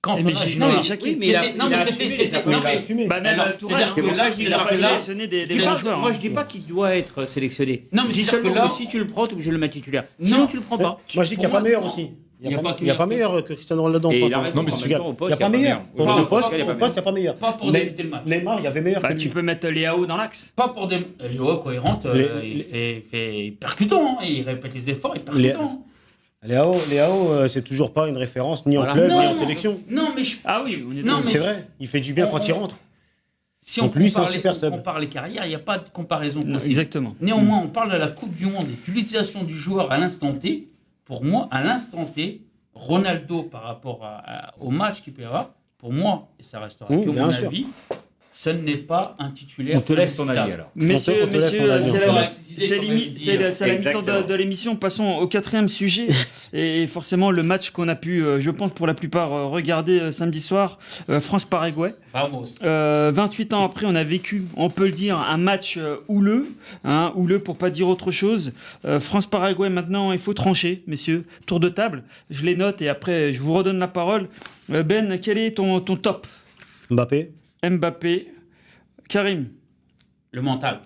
Quand Mais on a j'ai- junior, non, mais Jackie, mais il a- c'était- non, il a mais assumé c'était- les c'était- appels. non, Il a mais- assumé. Bah, même Alors, Tourelle, c'est-à-dire c'est que pour ça là, que je dis c'est-à-dire que que là- sélectionner des je- bons joueurs. Moi, hein. je dis pas qu'il doit être sélectionné. Non, mais je dis c'est-à-dire seulement que là- que si tu le prends, tu es obligé de le mettre titulaire. Non. Sinon, tu le prends pas. Moi, je dis qu'il n'y a Pour pas meilleur moi, aussi. il y a pas Il n'y a pas meilleur que Cristiano Ronaldo. Et en il a pointe. raison, Non, mais en si- même temps, au Il poste, n'y a pas meilleur. Au Pas- Au poste, il y a pas il n'y a pas meilleur. Pas pour Ne- débuter le match. Neymar, il y avait meilleur Bah, que tu lui. peux mettre Léao dans l'axe. Pas pour des. Léo, cohérente, il fait percutant, hein, il répète les efforts, il est percutant. Léao, c'est toujours pas une référence ni en Voilà. club ni en Non, sélection. non, mais je. Ah oui, on est Non, d'accord. mais- C'est vrai, il fait du bien quand il rentre. Si on Donc lui, c'est un compare, super on sub. compare les carrières, il n'y a pas de comparaison Non, possible. exactement. Néanmoins, on parle de la Coupe du Monde et de l'utilisation du joueur à l'instant T. Pour moi, à l'instant T, Ronaldo, par rapport au match qu'il peut y avoir, pour moi, et ça restera que Bien mon sûr. avis, ce n'est pas un titulaire. On te laisse ton indiscutable. avis alors. Messieurs, On te laisse ton avis. c'est On la, va c'est comme limite- elle dit, c'est la- c'est la mi-temps exactement. de l'émission. Passons au 4e sujet. Et forcément, le match qu'on a pu, je pense pour la plupart, regarder samedi soir, France-Paraguay. Vamos. 28 ans après, on a vécu, on peut le dire, un match houleux, houleux pour pas dire autre chose. France-Paraguay, maintenant, il faut trancher, messieurs. Tour de table, je les note et après, je vous redonne la parole. Ben, quel est ton top? Mbappé, Mbappé, Karim. Le mental.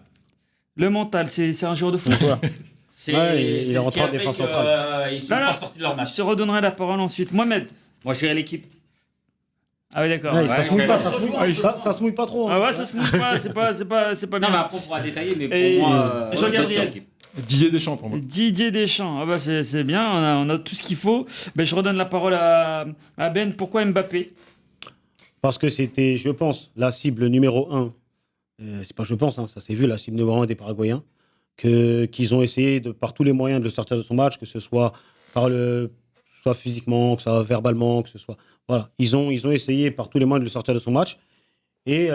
Le mental, c'est un joueur de foot. pourquoi C'est Ouais, il est c'est ce rentré qui en a fait défense que, centrale. ils sont Voilà. pas sortis de leur Je match. te redonnerai la parole ensuite. Mohamed. Moi, je dirais l'équipe. Ah oui, d'accord. Ouais, ça se mouille pas, ça se Ouais, mouille- ça se mouille pas trop. Ah hein. ouais, ça se mouille pas, c'est pas Non, mais bien. après, on pourra détailler, mais Et pour moi, Jean-Gabriel. c'est l'équipe. Didier Deschamps pour moi. Didier Deschamps, ah bah c'est bien, on a tout ce qu'il faut. Ben, je redonne la parole à Ben. Pourquoi Mbappé? Parce que c'était, je pense, la cible numéro 1. C'est pas je pense, hein, ça s'est vu, la cible numéro 1 des Paraguayens. Qu'ils ont essayé par tous les moyens de le sortir de son match, que ce soit, soit physiquement, que ce soit verbalement, que ce soit. Voilà. Ils ont essayé par tous les moyens de le sortir de son match. Et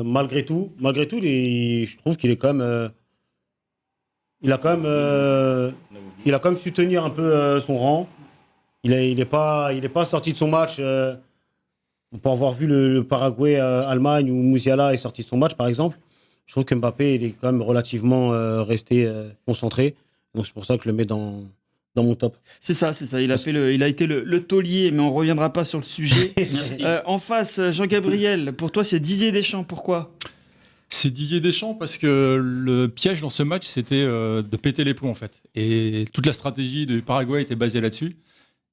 malgré tout, je trouve qu'il est quand même. Il a quand même su tenir un peu son rang. Il est pas sorti de son match. On peut avoir vu le Paraguay-Allemagne où Musiala est sorti de son match, par exemple. Je trouve que Mbappé il est quand même relativement resté concentré. Donc c'est pour ça que je le mets dans mon top. C'est ça. Il a été le taulier, mais on reviendra pas sur le sujet. Merci. En face, Jean-Gabriel, pour toi, c'est Didier Deschamps. Pourquoi? C'est Didier Deschamps parce que le piège dans ce match, c'était de péter les plombs en fait. Et toute la stratégie du Paraguay était basée là-dessus.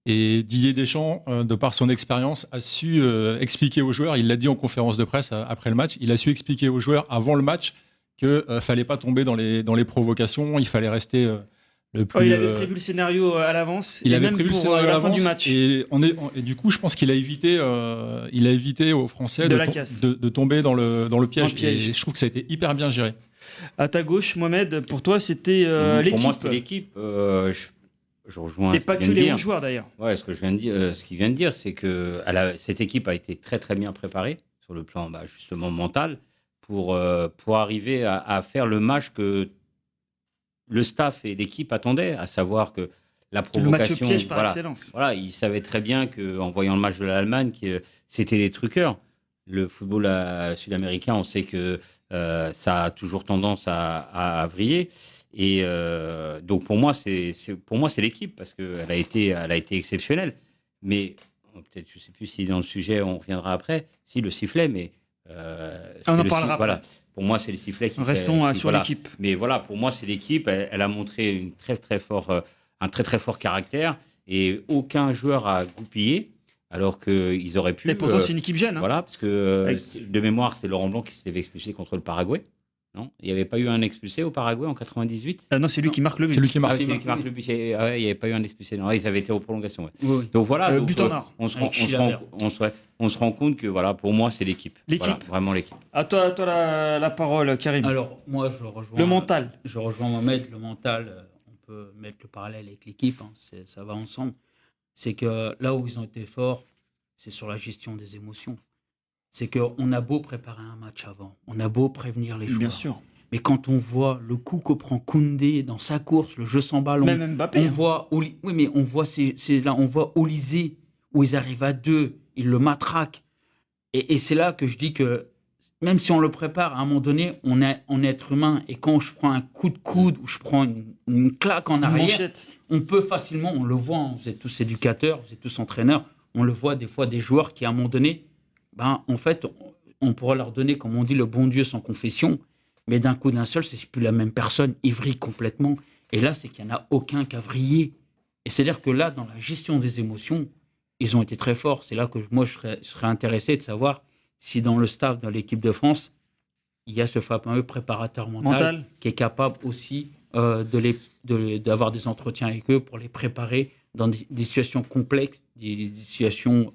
Et Didier Deschamps, de par son expérience, a su expliquer aux joueurs, il l'a dit en conférence de presse après le match, il a su expliquer aux joueurs avant le match qu'il ne fallait pas tomber dans les provocations, il fallait rester le plus... Il avait prévu le scénario à l'avance. Il et avait même prévu le pour scénario à la fin du l'avance match. et du coup, je pense qu'il a évité aux Français De la casse. de tomber dans le piège. Dans le piège. Et je trouve que ça a été hyper bien géré. À ta gauche, Mohamed, pour toi, c'était Pour moi, l'équipe. c'était l'équipe. Je rejoins Et ce pas qu'il que vient de les dire. 11 joueurs d'ailleurs. Ouais, ce qu'il vient de dire, c'est que cette équipe a été très très bien préparée sur le plan justement mental pour arriver à faire le match que le staff et l'équipe attendaient, à savoir que la Le match provocation. piège par voilà, excellence. voilà, ils savaient très bien qu'en voyant le match de l'Allemagne, que c'était des truqueurs. Le football sud-américain, on sait que ça a toujours tendance à vriller. Et donc pour moi c'est l'équipe parce qu'elle a été exceptionnelle. Mais peut-être je sais plus si dans le sujet on reviendra après. Si le sifflet, mais On en le parlera voilà. après. Pour moi c'est le sifflet qui Restons fait, sur voilà. l'équipe. Mais voilà, pour moi c'est l'équipe. Elle a montré un très très fort caractère et aucun joueur a goupillé. Alors qu'ils auraient pu. Et pourtant, c'est une équipe jeune. Hein. Voilà, parce que Avec- de mémoire, c'est Laurent Blanc qui s'était fait expulser contre le Paraguay. Non, il n'y avait pas eu un expulsé au Paraguay en 98. Non, c'est lui qui marque le but. C'est lui qui Ah, marque. oui, c'est lui qui marque le but. Il n'y avait pas eu un expulsé. Non, ils avaient été aux prolongations. Ouais. Oui, oui. Donc voilà. But en or. On se Avec Chilavert. rend compte que voilà, pour moi, c'est l'équipe. L'équipe. Voilà, vraiment l'équipe. À toi la parole, Karim. Alors, moi, je rejoins. Le mental. Je rejoins Mohamed. Le mental, on peut mettre le parallèle avec l'équipe, hein, ça va ensemble. C'est que là où ils ont été forts, c'est sur la gestion des émotions. C'est qu'on a beau préparer un match avant, on a beau prévenir les joueurs. Bien sûr. Mais quand on voit le coup que prend Koundé dans sa course, le jeu sans ballon, Même Mbappé. on hein. voit, oui, mais on voit là, on voit Olysée où ils arrivent à deux, ils le matraquent. Et c'est là que je dis que même si on le prépare, à un moment donné, on est être humain. Et quand je prends un coup de coude ou je prends une claque en Une arrière, manchette. on peut facilement, on le voit, hein, vous êtes tous éducateurs, vous êtes tous entraîneurs, On le voit des fois, des joueurs qui, à un moment donné, en fait, on pourrait leur donner, comme on dit, le bon Dieu sans confession, mais d'un coup d'un seul, c'est plus la même personne, ils vrillent complètement. Et là, c'est qu'il n'y en a aucun qui a vrillé. Et c'est-à-dire que là, dans la gestion des émotions, ils ont été très forts. C'est là que moi, je serais intéressé de savoir si dans le staff, dans l'équipe de France, il y a ce fameux préparateur mental qui est capable aussi d'avoir des entretiens avec eux pour les préparer dans des situations complexes, des situations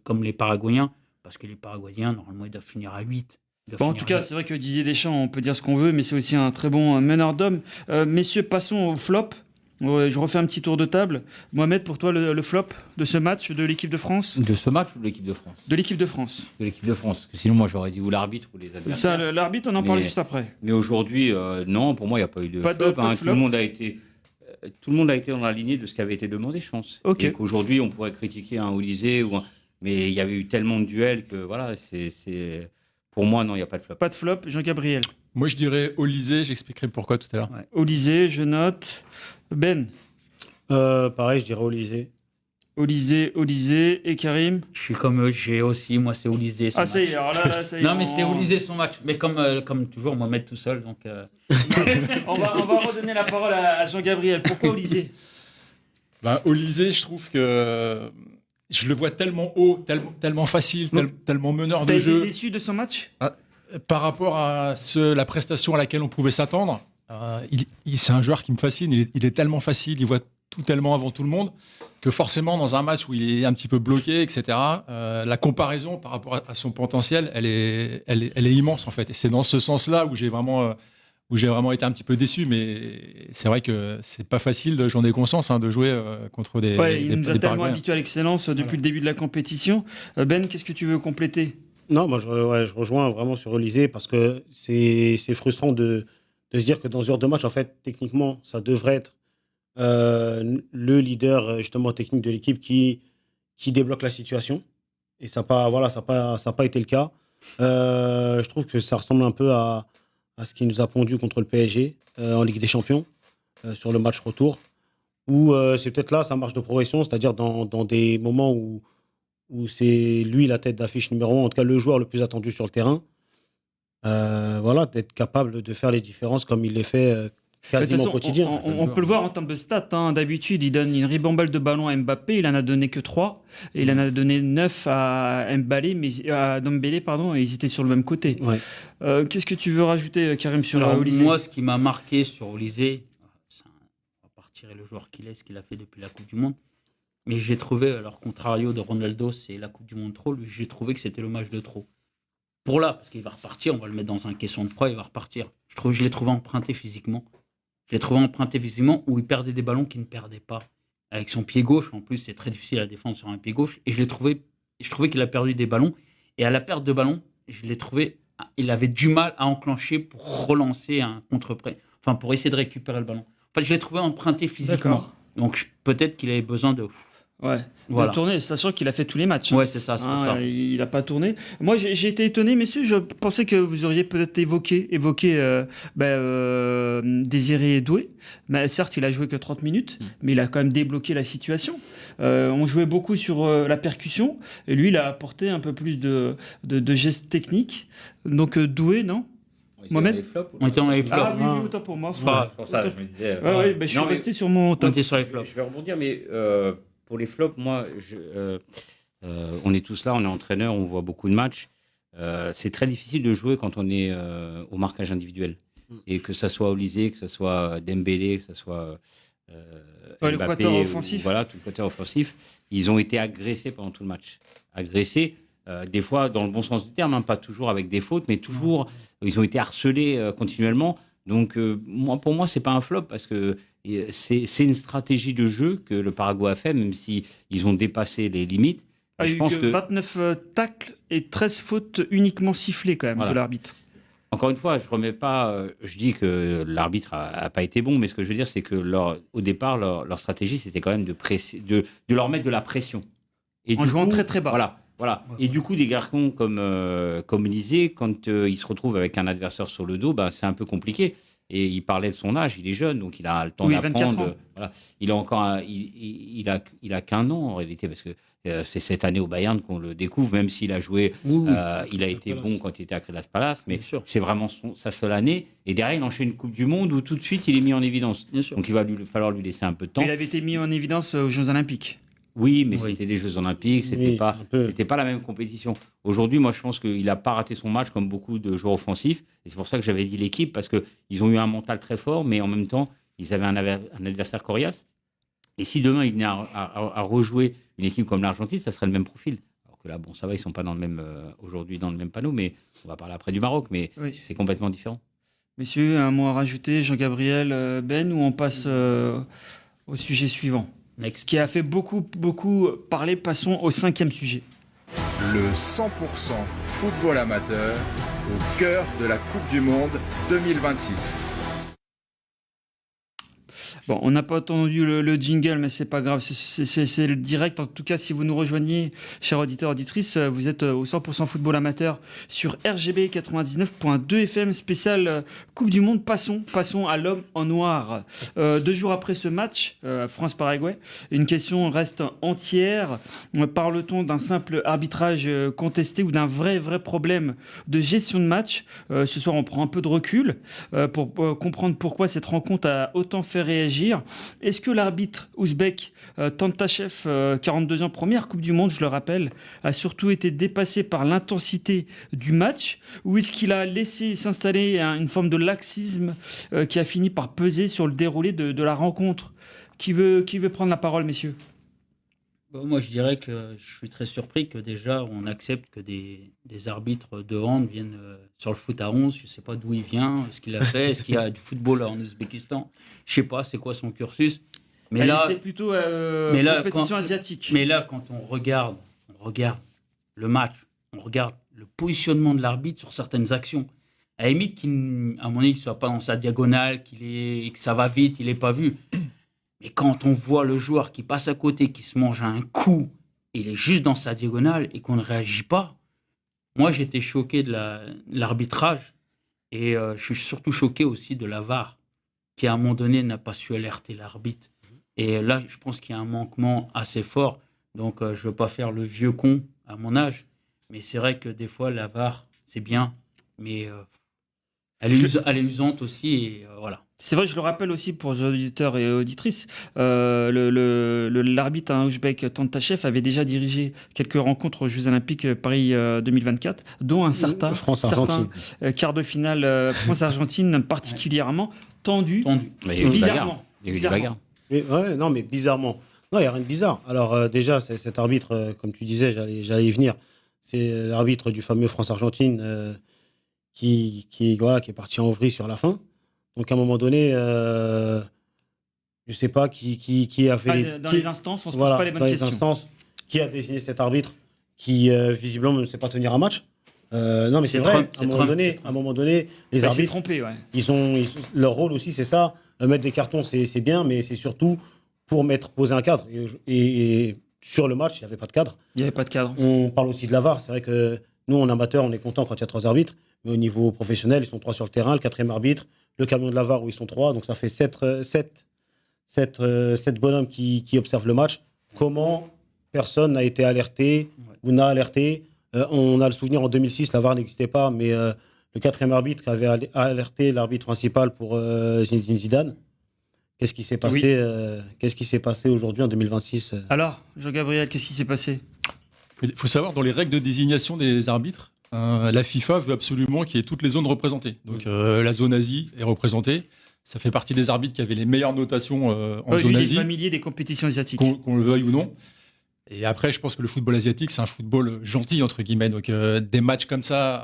comme les Paraguayens, parce que les Paraguayens, normalement, ils doivent finir à 8. En tout cas, c'est vrai que Didier Deschamps, on peut dire ce qu'on veut, mais c'est aussi un très bon meneur d'hommes. Messieurs, passons au flop. Je refais un petit tour de table. Mohamed, pour toi, le flop de ce match de l'équipe de France ? De ce match ou de l'équipe de France ? De l'équipe de France. De l'équipe de France. Parce que sinon, moi, j'aurais dit ou l'arbitre ou les adversaires. Ça, l'arbitre, on en parle juste après. Mais aujourd'hui, non, pour moi, il n'y a pas eu de flop. Tout le monde a été dans la lignée de ce qui avait été demandé, je pense. Okay. Et qu'aujourd'hui, on pourrait critiquer un Olysée, mais il y avait eu tellement de duels que voilà, c'est... Pour moi, non, il n'y a pas de flop. Pas de flop, Jean-Gabriel. Moi, je dirais Olysée, j'expliquerai pourquoi tout à l'heure. Ouais. Olysée, je note. Ben. Pareil, je dirais Olysée. Olysée et Karim. Je suis comme eux, moi c'est Olysée. Ah, ça y est, alors là, ça y est. Non, mais c'est Olysée son match. Mais comme toujours, moi, mettre tout seul. Donc, on va redonner la parole à Jean-Gabriel. Pourquoi Olysée ? Olysée, je trouve que je le vois tellement haut, tellement facile, tellement meneur de jeu. T'as été déçu de son match ? Par rapport à la prestation à laquelle on pouvait s'attendre, c'est un joueur qui me fascine. Il est tellement facile, il voit tout tellement avant tout le monde, que forcément, dans un match où il est un petit peu bloqué, etc., la comparaison par rapport à son potentiel, elle est immense, en fait. Et c'est dans ce sens-là où j'ai vraiment été un petit peu déçu, mais c'est vrai que c'est pas facile, j'en ai conscience, de jouer contre des il nous a tellement habitués à l'excellence depuis le début de la compétition. Ben, qu'est-ce que tu veux compléter ? Non, moi je rejoins vraiment sur Olysée parce que c'est frustrant de se dire que dans ce genre de match, en fait, techniquement, ça devrait être le leader justement technique de l'équipe qui débloque la situation. Et ça n'a pas été le cas. Je trouve que ça ressemble un peu à ce qui nous a pondu contre le PSG en Ligue des Champions sur le match retour. Où c'est peut-être là sa marge de progression, c'est-à-dire dans des moments où c'est lui la tête d'affiche numéro 1, en tout cas le joueur le plus attendu sur le terrain. D'être capable de faire les différences comme il les fait quasiment au quotidien. On peut le voir en termes de stats. D'habitude, il donne une ribambelle de ballons à Mbappé. Il en a donné que 3. Et il en a donné 9 à Dembélé, et ils étaient sur le même côté. Ouais. Qu'est-ce que tu veux rajouter, Karim, sur Olysée ? Moi, ce qui m'a marqué sur Olysée, on va pas retirer le joueur qu'il est, ce qu'il a fait depuis la Coupe du Monde. Mais j'ai trouvé, alors contrario de Ronaldo, c'est la Coupe du Monde trop, lui, j'ai trouvé que c'était le match de trop. Pour là, parce qu'il va repartir, on va le mettre dans un caisson de froid, il va repartir. Je l'ai trouvé emprunté physiquement. Où il perdait des ballons qu'il ne perdait pas. Avec son pied gauche, en plus, c'est très difficile à défendre sur un pied gauche. Et je trouvais qu'il a perdu des ballons. Et à la perte de ballon, je l'ai trouvé, il avait du mal à enclencher pour relancer un contre-prêt. Enfin, pour essayer de récupérer le ballon. Enfin, je l'ai trouvé emprunté physiquement. D'accord. Donc, peut-être qu'il avait besoin de... de tourner, sachant qu'il a fait tous les matchs. Ouais, c'est ça, c'est pour ça. Il n'a pas tourné. Moi, j'ai été étonné, messieurs. Je pensais que vous auriez peut-être évoqué Désiré Doué. Mais certes, il a joué que 30 minutes, mais il a quand même débloqué la situation. On jouait beaucoup sur la percussion, et lui, il a apporté un peu plus de gestes techniques. Donc, Doué, non ? Mohamed ? On était dans les flops. Ah oui, autant pour moi. C'est pour ça, je me disais... je suis resté sur mon top. On était sur les flops. Je vais rebondir, mais... Pour les flops, moi, on est tous là, on est entraîneur, on voit beaucoup de matchs. C'est très difficile de jouer quand on est au marquage individuel. Et que ça soit Olysée, que ce soit Dembélé, que ce soit Mbappé, le quatuor offensif. Tout le quatuor offensif, ils ont été agressés pendant tout le match. Agressés, des fois dans le bon sens du terme, pas toujours avec des fautes, mais toujours, ils ont été harcelés continuellement. Donc, pour moi, c'est pas un flop parce que c'est une stratégie de jeu que le Paraguay a fait, même si ils ont dépassé les limites. Je pense que 29 tacles et 13 fautes uniquement sifflées quand même de l'arbitre. Encore une fois, je dis que l'arbitre a pas été bon, mais ce que je veux dire, c'est que au départ, leur stratégie, c'était quand même de leur mettre de la pression. Et en jouant très très bas. Voilà. Et du coup, des garçons comme Olysée, quand ils se retrouvent avec un adversaire sur le dos, c'est un peu compliqué. Et il parlait de son âge, il est jeune, donc il a le temps Oui, 24 ans. d'apprendre. Voilà. Il a encore, il a qu'un an en réalité, parce que c'est cette année au Bayern qu'on le découvre, même s'il a joué, Oui, il a été bon quand il était à Crystal Palace, mais Bien sûr. c'est vraiment sa seule année. Et derrière, il enchaîne une Coupe du Monde où tout de suite il est mis en évidence. bien sûr. Donc il va falloir lui laisser un peu de temps. Il avait été mis en évidence aux Jeux Olympiques. Oui, mais Oui. c'était des Jeux Olympiques, c'était Oui, pas, un peu. c'était pas la même compétition. Aujourd'hui, moi, je pense qu'il n'a pas raté son match comme beaucoup de joueurs offensifs. Et c'est pour ça que j'avais dit l'équipe, parce qu'ils ont eu un mental très fort, mais en même temps, ils avaient un adversaire coriace. Et si demain, ils venaient à rejouer une équipe comme l'Argentine, ça serait le même profil. Alors que là, bon, ça va, ils sont pas dans le même, aujourd'hui dans le même panneau, mais on va parler après du Maroc, mais Oui. c'est complètement différent. Messieurs, un mot à rajouter, Jean-Gabriel, Ben, ou on passe au sujet suivant, Next. qui a fait beaucoup parler. Passons au 5e sujet. Le 100% football amateur au cœur de la Coupe du Monde 2026. Bon, on n'a pas entendu le jingle, mais c'est pas grave, c'est le direct. En tout cas, si vous nous rejoignez, chers auditeurs, auditrices, vous êtes au 100% football amateur sur RGB 99.2 FM, spécial Coupe du Monde. Passons à l'homme en noir. 2 jours après ce match, France-Paraguay, une question reste entière. Parle-t-on d'un simple arbitrage contesté ou d'un vrai problème de gestion de match? Ce soir, on prend un peu de recul pour comprendre pourquoi cette rencontre a autant fait réagir. Est-ce que l'arbitre ouzbek Tantachev, 42 ans, première Coupe du Monde, je le rappelle, a surtout été dépassé par l'intensité du match, ou est-ce qu'il a laissé s'installer une forme de laxisme qui a fini par peser sur le déroulé de la rencontre? Qui veut prendre la parole, messieurs? Bon, moi, je dirais que je suis très surpris que déjà on accepte que des arbitres de hand viennent sur le foot à 11. Je ne sais pas d'où il vient, ce qu'il a fait, est-ce qu'il y a du football en Ouzbékistan. Je ne sais pas, c'est quoi son cursus. Mais Elle là, était plutôt compétition asiatique. mais là, quand on regarde le match, on regarde le positionnement de l'arbitre sur certaines actions. À la limite, à mon avis, qu'il ne soit pas dans sa diagonale, que ça va vite, il n'est pas vu. Mais quand on voit le joueur qui passe à côté, qui se mange un coup, il est juste dans sa diagonale et qu'on ne réagit pas, moi j'étais choqué de l'arbitrage et je suis surtout choqué aussi de la VAR qui à un moment donné n'a pas su alerter l'arbitre. Et là je pense qu'il y a un manquement assez fort, donc je ne veux pas faire le vieux con à mon âge, mais c'est vrai que des fois la VAR c'est bien, mais elle est usante aussi et voilà. C'est vrai, je le rappelle aussi pour les auditeurs et auditrices, l'arbitre ouzbek Tantachev avait déjà dirigé quelques rencontres aux Jeux Olympiques Paris 2024, dont un certain France-Argentine. quart de finale France-Argentine particulièrement tendu. Mais il y a eu des Bizarrement. bagarres. Il y a eu des bagarres. Mais bizarrement. Non, il n'y a rien de bizarre. Alors déjà, cet arbitre, comme tu disais, j'allais y venir, c'est l'arbitre du fameux France-Argentine qui est parti en vrille sur la fin. Donc à un moment donné, je ne sais pas qui a fait Dans les instances, on ne se pose pas les bonnes questions. Instances, qui a désigné cet arbitre qui visiblement ne sait pas tenir un match. Non, mais c'est vrai. À un moment donné, les arbitres, trompé, ouais. ils ont leur rôle aussi, c'est ça. Mettre des cartons, c'est bien, mais c'est surtout pour poser un cadre. Et sur le match, il n'y avait pas de cadre. Il n'y avait pas de cadre. On parle aussi de la VAR. C'est vrai que nous, en amateur, on est content quand il y a 3 arbitres. Mais au niveau professionnel, ils sont 3 sur le terrain. Le 4e arbitre, le camion de la VAR où ils sont 3. Donc ça fait 7 bonhommes qui observent le match. Comment personne n'a été alerté ou n'a alerté? On a le souvenir en 2006, la VAR n'existait pas, mais le 4e arbitre qui avait alerté l'arbitre principal pour Zinedine Zidane. Qu'est-ce qui s'est passé, qu'est-ce qui s'est passé aujourd'hui en 2026 Alors, Jean-Gabriel, qu'est-ce qui s'est passé? Il faut savoir, dans les règles de désignation des arbitres, la FIFA veut absolument qu'il y ait toutes les zones représentées. Donc la zone Asie est représentée. Ça fait partie des arbitres qui avaient les meilleures notations en zone Asie. Les familiers des compétitions asiatiques. Qu'on le veuille ou non. Et après, je pense que le football asiatique, c'est un football gentil, entre guillemets. Donc des matchs comme ça,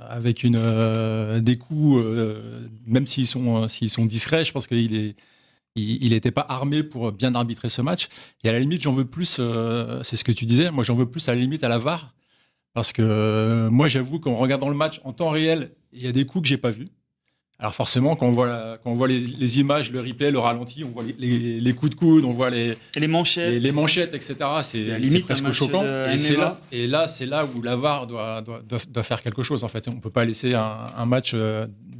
avec des coups, même s'ils sont discrets, je pense qu'il n'était pas armé pour bien arbitrer ce match. Et à la limite, j'en veux plus, c'est ce que tu disais, moi j'en veux plus à la limite à la VAR. Parce que moi, j'avoue qu'en regardant le match en temps réel, il y a des coups que j'ai pas vus. Alors forcément, quand on voit les images, le replay, le ralenti, on voit les coups de coude, on voit les manchettes, les manchettes, etc. C'est presque choquant. Et là, c'est là où la VAR doit faire quelque chose. En fait, on peut pas laisser un match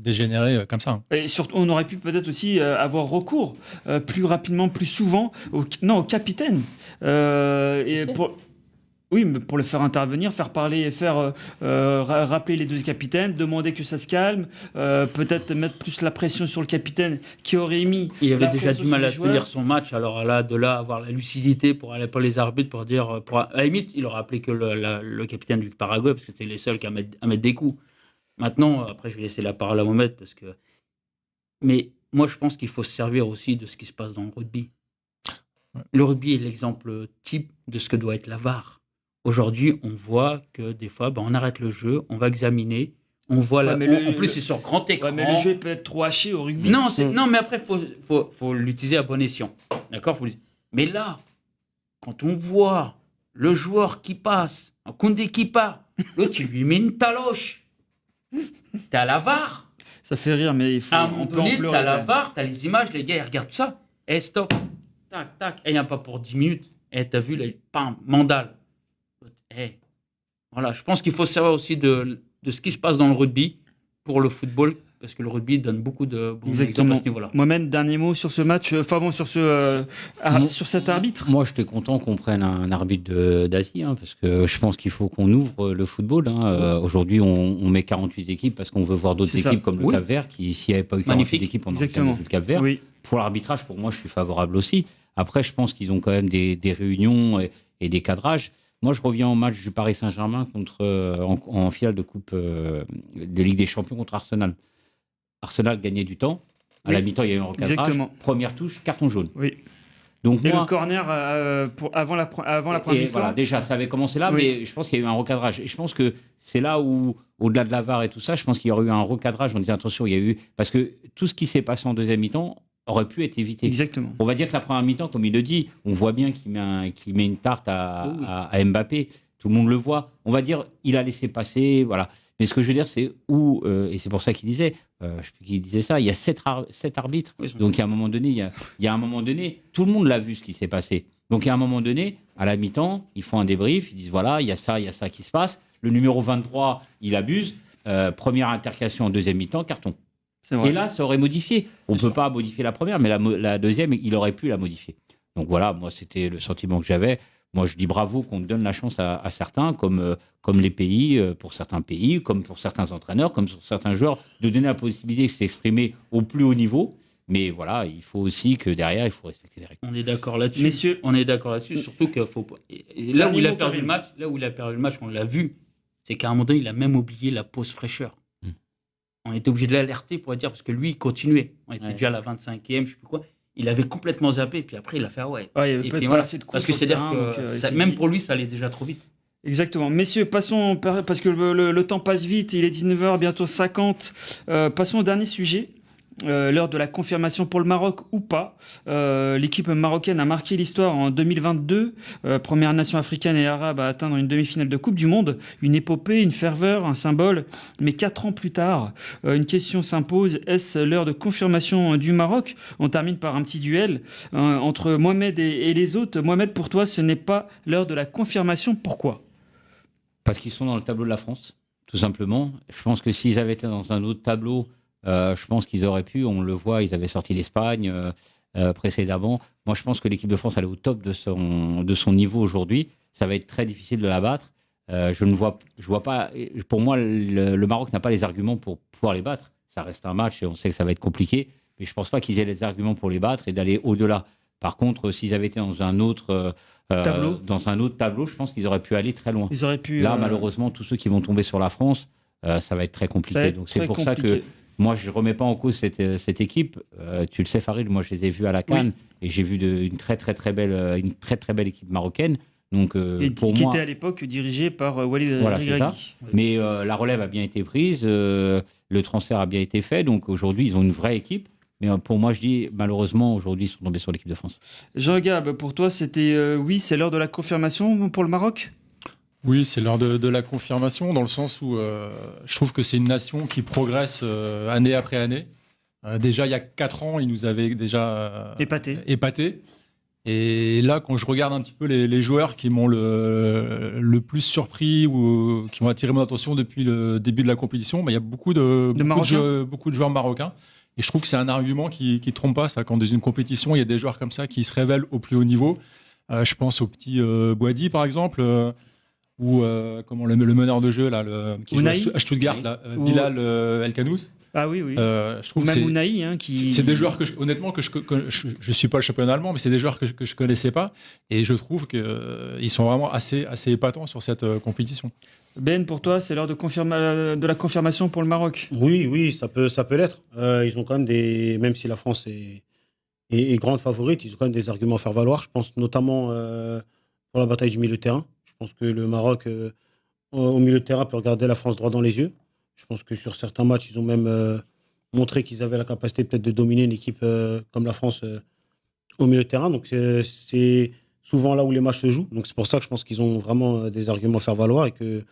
dégénérer comme ça. Et surtout, on aurait pu peut-être aussi avoir recours plus rapidement, plus souvent au capitaine. Oui, mais pour le faire intervenir, faire parler, rappeler les deux capitaines, demander que ça se calme, peut-être mettre plus la pression sur le capitaine qui aurait mis. Il avait la déjà pression du mal sur à les joueurs. tenir son match, alors là, de là, avoir la lucidité pour aller pas les arbitres, pour dire. À la limite, il aurait appelé que le capitaine du Paraguay, parce que c'était les seuls à mettre des coups. Maintenant, après, je vais laisser la parole à Mohamed, parce que. Mais moi, je pense qu'il faut se servir aussi de ce qui se passe dans le rugby. Ouais. Le rugby est l'exemple type de ce que doit être la VAR. Aujourd'hui, on voit que des fois, on arrête le jeu, on va examiner, on voit en plus, c'est sur grand écran. Ouais, mais le jeu peut être trop haché au rugby. Non, mais après, faut l'utiliser à bon escient. D'accord. Mais là, quand on voit le joueur qui passe, un Koundé qui part, l'autre, il lui met une taloche. T'es à la VAR. Ça fait rire, mais il faut. À un moment on peut en donné, pleurer, t'as la quand même. VAR, t'as les images, les gars, ils regardent ça. Stop. Tac, tac. Il n'y a pas pour 10 minutes. T'as vu, là, pam, mandale. Voilà, je pense qu'il faut savoir aussi de ce qui se passe dans le rugby pour le football, parce que le rugby donne beaucoup de bons exemples à ce niveau-là. Mohamed, dernier mot sur ce match, sur cet arbitre. Moi, j'étais content qu'on prenne un arbitre d'Asie, parce que je pense qu'il faut qu'on ouvre le football. Aujourd'hui, on met 48 équipes parce qu'on veut voir d'autres équipes comme le Cap-Vert, qui, s'il n'y avait pas eu 48 équipes, on n'aurait jamais vu le Cap-Vert. Oui. Pour l'arbitrage, pour moi, je suis favorable aussi. Après, je pense qu'ils ont quand même des réunions et des cadrages. Moi, je reviens au match du Paris Saint-Germain en finale de Coupe de Ligue des Champions contre Arsenal. Arsenal gagnait du temps. À la mi-temps, il y a eu un recadrage. Exactement. Première touche, carton jaune. Oui. Donc et le corner avant la première mi-temps. Voilà, déjà, ça avait commencé là, mais je pense qu'il y a eu un recadrage. Et je pense que c'est là où, au-delà de la VAR et tout ça, je pense qu'il y aurait eu un recadrage. On disait attention, il y a eu. Parce que tout ce qui s'est passé en deuxième mi-temps aurait pu être évité. Exactement. On va dire que la première mi-temps, comme il le dit, on voit bien qu'il met une tarte à Mbappé. Tout le monde le voit. On va dire il a laissé passer, voilà. Mais ce que je veux dire, c'est et c'est pour ça qu'il disait, ça, il y a 7 arbitres. Oui, donc il y a un moment donné, il y a un moment donné, tout le monde l'a vu ce qui s'est passé. Donc il y a un moment donné, à la mi-temps, ils font un débrief, ils disent voilà, il y a ça qui se passe. Le numéro 23, il abuse. Première altercation en deuxième mi-temps, carton. Et là, ça aurait modifié. On ne peut pas modifier la première, mais la deuxième, il aurait pu la modifier. Donc voilà, moi, c'était le sentiment que j'avais. Moi, je dis bravo qu'on donne la chance à certains, comme les pays, pour certains pays, comme pour certains entraîneurs, comme pour certains joueurs, de donner la possibilité de s'exprimer au plus haut niveau. Mais voilà, il faut aussi que derrière, il faut respecter les règles. On est d'accord là-dessus. Messieurs, on est d'accord là-dessus, surtout qu'il faut pas. Là où il a perdu le match, on l'a vu, c'est qu'à un moment donné, il a même oublié la pause fraîcheur. On était obligé de l'alerter pour dire, parce que lui, il continuait. On était déjà à la 25e, je ne sais plus quoi. Il avait complètement zappé, puis après, il a fait ouais. Et puis voilà, parce que c'est-à-dire que même pour lui, ça allait déjà trop vite. Exactement. Messieurs, passons, parce que le temps passe vite, il est 19h, bientôt 50. Passons au dernier sujet. L'heure de la confirmation pour le Maroc ou pas. L'équipe marocaine a marqué l'histoire en 2022. Première nation africaine et arabe à atteindre une demi-finale de Coupe du Monde. Une épopée, une ferveur, un symbole. Mais 4 ans plus tard, une question s'impose. Est-ce l'heure de confirmation du Maroc ? On termine par un petit duel entre Mohamed et les autres. Mohamed, pour toi, ce n'est pas l'heure de la confirmation. Pourquoi ? Parce qu'ils sont dans le tableau de la France, tout simplement. Je pense que s'ils avaient été dans un autre tableau, je pense qu'ils auraient pu, on le voit, ils avaient sorti l'Espagne précédemment. Moi, je pense que l'équipe de France, elle est au top de son niveau aujourd'hui. Ça va être très difficile de la battre. Je vois pas. Pour moi, le Maroc n'a pas les arguments pour pouvoir les battre. Ça reste un match et on sait que ça va être compliqué. Mais je pense pas qu'ils aient les arguments pour les battre et d'aller au-delà. Par contre, s'ils avaient été dans un autre tableau, je pense qu'ils auraient pu aller très loin. Ils auraient pu. Là, malheureusement, tous ceux qui vont tomber sur la France, ça va être très compliqué. Donc c'est pour ça que. Moi, je ne remets pas en cause cette équipe. Tu le sais, Farid, moi, je les ai vus à la CAN et j'ai vu une très, très, très belle équipe marocaine. Donc, qui était à l'époque dirigée par Walid Regragui. Mais la relève a bien été prise, le transfert a bien été fait. Donc, aujourd'hui, ils ont une vraie équipe. Mais pour moi, je dis, malheureusement, aujourd'hui, ils sont tombés sur l'équipe de France. Jean-Gab, pour toi, c'était c'est l'heure de la confirmation pour le Maroc ? Oui, c'est l'heure de la confirmation, dans le sens où je trouve que c'est une nation qui progresse année après année. Déjà, il y a 4 ans, ils nous avaient déjà épaté. Et là, quand je regarde un petit peu les joueurs qui m'ont le plus surpris ou qui ont attiré mon attention depuis le début de la compétition, il y a beaucoup de joueurs marocains. Et je trouve que c'est un argument qui trompe pas, ça, quand dans une compétition, il y a des joueurs comme ça qui se révèlent au plus haut niveau. Je pense au petit Bouhaddi, par exemple, ou le meneur de jeu là, qui joue à Stuttgart, là, Bilal El Khanous. Ah oui, oui. Je trouve Ou même que Unai, c'est des joueurs que honnêtement je suis pas le championnat allemand, mais c'est des joueurs que je connaissais pas, et je trouve que ils sont vraiment assez épatants sur cette compétition. Ben, pour toi, c'est l'heure de la confirmation pour le Maroc. Oui, ça peut l'être. Ils ont quand même même si la France est grande favorite, ils ont quand même des arguments à faire valoir. Je pense notamment pour la bataille du milieu de terrain. Je pense que le Maroc, au milieu de terrain, peut regarder la France droit dans les yeux. Je pense que sur certains matchs, ils ont même montré qu'ils avaient la capacité peut-être de dominer une équipe comme la France au milieu de terrain. Donc c'est souvent là où les matchs se jouent. Donc c'est pour ça que je pense qu'ils ont vraiment des arguments à faire valoir et que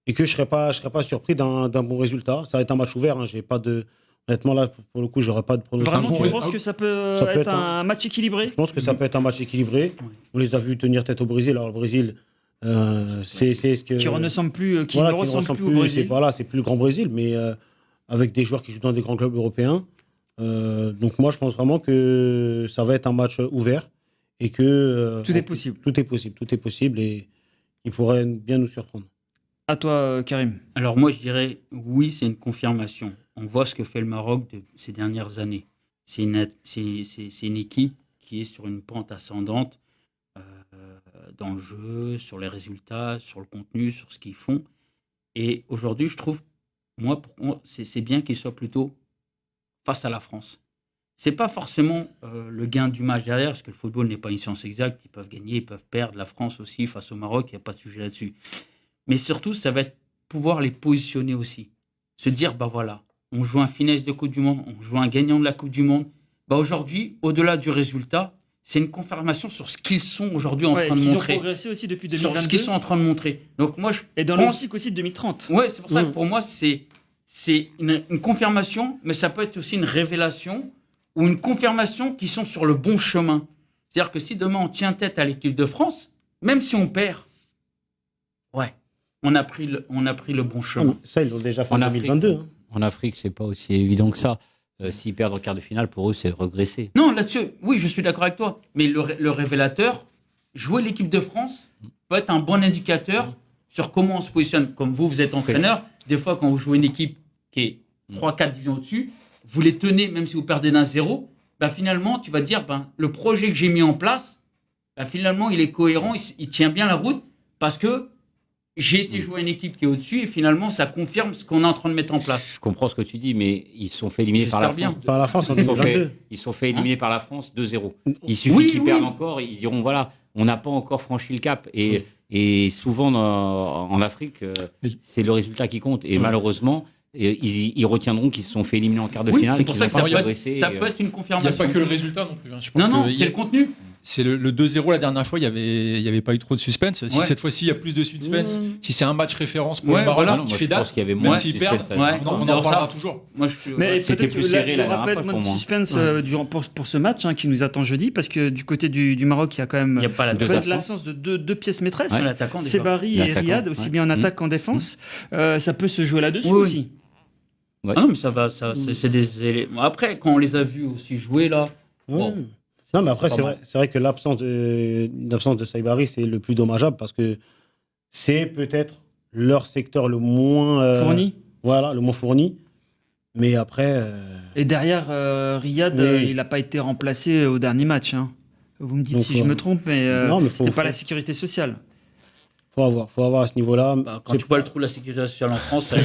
je serais pas surpris d'un bon résultat. Ça va être un match ouvert. Hein. J'ai pas de Honnêtement, là, pour le coup, j'aurais pas de pronostic. Vraiment, tu penses que ça peut être un match équilibré ? Je pense que ça peut être un match équilibré. On les a vus tenir tête au Brésil. Alors, le Brésil, c'est ce que... Qui ne ressemble plus au Brésil. C'est plus le grand Brésil, mais avec des joueurs qui jouent dans des grands clubs européens. Donc, moi, je pense vraiment que ça va être un match ouvert et que... tout est possible. Tout est possible et il pourrait bien nous surprendre. À toi, Karim. Alors moi, je dirais oui, c'est une confirmation. On voit ce que fait le Maroc ces dernières années. C'est une équipe qui est sur une pente ascendante dans le jeu, sur les résultats, sur le contenu, sur ce qu'ils font. Et aujourd'hui, je trouve, c'est bien qu'ils soient plutôt face à la France. C'est pas forcément le gain du match derrière, parce que le football n'est pas une science exacte. Ils peuvent gagner, ils peuvent perdre. La France aussi, face au Maroc, il n'y a pas de sujet là-dessus. Mais surtout, ça va être pouvoir les positionner aussi. Se dire, voilà, on joue un finesse de Coupe du Monde, on joue un gagnant de la Coupe du Monde. Aujourd'hui, au-delà du résultat, c'est une confirmation sur ce qu'ils sont aujourd'hui en train de montrer. Ils ont progressé aussi depuis 2022. Sur ce qu'ils sont en train de montrer. Donc moi, et dans l'optique aussi de 2030. Oui, c'est pour ça que pour moi, c'est une confirmation, mais ça peut être aussi une révélation ou une confirmation qu'ils sont sur le bon chemin. C'est-à-dire que si demain on tient tête à l'équipe de France, même si on perd, on a pris le bon chemin. Ça, ils l'ont déjà fait en 2022. En Afrique, c'est pas aussi évident que ça. S'ils perdent en quart de finale, pour eux, c'est regresser. Non, là-dessus, oui, je suis d'accord avec toi. Mais le révélateur, jouer l'équipe de France peut être un bon indicateur sur comment on se positionne. Comme vous êtes entraîneur, des fois, quand vous jouez une équipe qui est 3-4 divisions au-dessus, vous les tenez, même si vous perdez d'un 0, finalement, tu vas dire, le projet que j'ai mis en place, finalement, il est cohérent, il tient bien la route, parce que j'ai été jouer une équipe qui est au-dessus et finalement, ça confirme ce qu'on est en train de mettre en place. Je comprends ce que tu dis, mais ils se sont fait éliminer par la France. Par la France en 2022. Ils se sont fait éliminer par la France 2-0. Il suffit qu'ils perdent encore, ils diront voilà, on n'a pas encore franchi le cap. Et souvent en Afrique, c'est le résultat qui compte. Et malheureusement, ils retiendront qu'ils se sont fait éliminer en quart de finale. C'est pour ça que ça peut être une confirmation. Il n'y a pas que le résultat non plus. Je pense non, c'est le contenu. C'est le 2-0 la dernière fois, il y avait pas eu trop de suspense. Si cette fois-ci il y a plus de suspense, si c'est un match réforce pour le Maroc qui fait date, qu'il y avait même s'ils perdent, on en parlera toujours. Mais c'était plus serré la dernière fois pour moi. De suspense pour ce match qui nous attend jeudi, parce que du côté du Maroc, il y a quand même l'absence de deux pièces maîtresses. C'est Barry et Riyad, aussi bien en attaque qu'en défense. Ça peut se jouer là-dessus aussi. Ah non, mais ça va, c'est des éléments. Après, quand on les a vus aussi jouer là, non, mais après, c'est vrai que l'absence de Saibari, c'est le plus dommageable parce que c'est peut-être leur secteur le moins fourni. Voilà, le moins fourni. Mais après. Et derrière, Riyad, il n'a pas été remplacé au dernier match. Vous me dites si je me trompe, mais c'était pas la sécurité sociale. Faut avoir à ce niveau-là. Quand tu vois le trou de la sécurité sociale en France, ça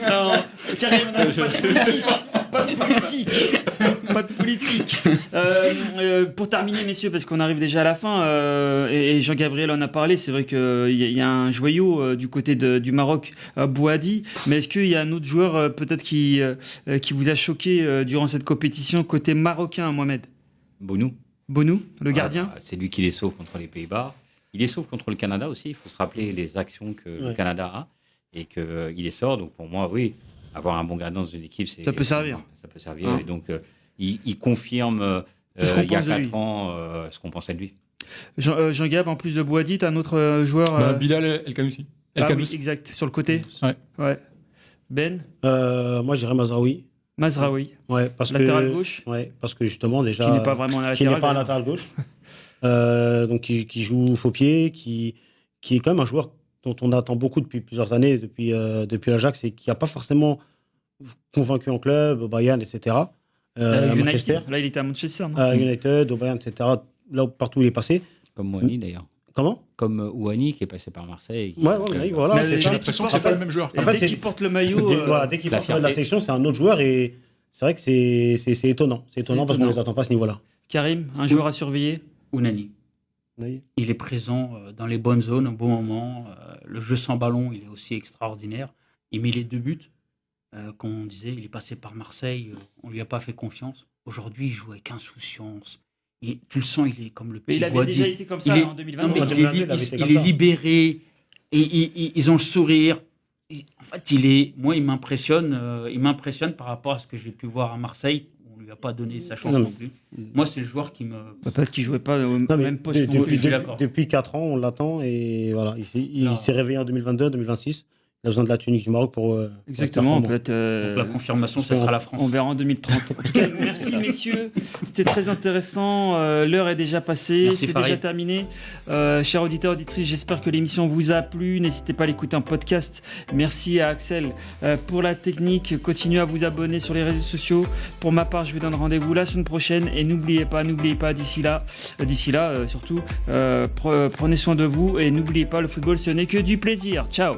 non, carrément, pas de politique. Pour terminer, messieurs, parce qu'on arrive déjà à la fin, et Jean-Gabriel en a parlé, c'est vrai qu'il y a un joyau du côté du Maroc, Bouhaddi, mais est-ce qu'il y a un autre joueur peut-être qui vous a choqué durant cette compétition, côté marocain, Mohamed ? Bonou, le gardien ? C'est lui qui les sauve contre les Pays-Bas. Il les sauve contre le Canada aussi. Il faut se rappeler les actions que le Canada a et qu'il les sort. Donc pour moi, oui, avoir un bon gardien dans une équipe, ça peut servir. Ça peut servir. Et donc il confirme Tout ce qu'on il y a pense de lui. 4 ans ce qu'on pensait de lui. Jean-Gab, en plus de Bouhaddi, t'as un autre joueur. Bilal El-Kanoussi. Oui, exact, sur le côté. Ouais. Ben Moi, je dirais Mazraoui. Mazraoui, Ouais, latéral gauche, Ouais, parce que justement, déjà. qui n'est pas vraiment un qui n'est latéral. pas un d'ailleurs. latéral gauche. Donc, qui joue faux pied, qui est quand même un joueur dont on attend beaucoup depuis plusieurs années, depuis l'Ajax, et qui n'a pas forcément convaincu en club, au Bayern, etc. À Manchester, United. Là, il était à Manchester. Non à United, au Bayern, etc. Là, partout où il est passé. Comme Ouani d'ailleurs. Comment Comme Ouani qui est passé par Marseille. Ouais, oui, voilà. Mais c'est J'ai ça. l'impression que En c'est pas fait, le même joueur. En fait, dès c'est- qu'il porte le maillot, Dès qu'il la porte la fierté. sélection, c'est un autre joueur, et c'est vrai que c'est étonnant. C'est étonnant parce qu'on ne étonnant. les attend pas à ce niveau-là. Karim, un joueur à surveiller. Ounani. Oui. Il est présent dans les bonnes zones au bon moment. Le jeu sans ballon, il est aussi extraordinaire. Il met les 2 buts. Comme on disait, il est passé par Marseille. On ne lui a pas fait confiance. Aujourd'hui, il joue avec insouciance. Tu le sens, il est comme le Mais petit il avait Boadi. déjà été comme ça Il est- en Non, 2022. mais En il est, 2022, il il- avait été il comme est ça. libéré. Et ils ont le sourire. En fait, moi, il m'impressionne par rapport à ce que j'ai pu voir à Marseille. On ne lui a pas donné sa chance Non, mais- non plus. Moi, c'est le joueur qui me... Parce qu'il jouait pas au Non, mais même poste. Oui, je suis d'accord. depuis 4 ans, on l'attend, et voilà. Il Non. s'est réveillé en 2022, 2026. Il a besoin de la tunique du Maroc pour. Exactement, pour être peut-être. Donc, la confirmation, ça sera la France. On verra en 2030. En tout cas, merci messieurs, c'était très intéressant. L'heure est déjà passée, Merci, c'est Farid. déjà terminé. Chers auditeurs, auditrices, j'espère que l'émission vous a plu. N'hésitez pas à l'écouter en podcast. Merci à Axel pour la technique. Continuez à vous abonner sur les réseaux sociaux. Pour ma part, je vous donne rendez-vous la semaine prochaine. Et n'oubliez pas, d'ici là, surtout, prenez soin de vous. Et n'oubliez pas, le football, ce n'est que du plaisir. Ciao.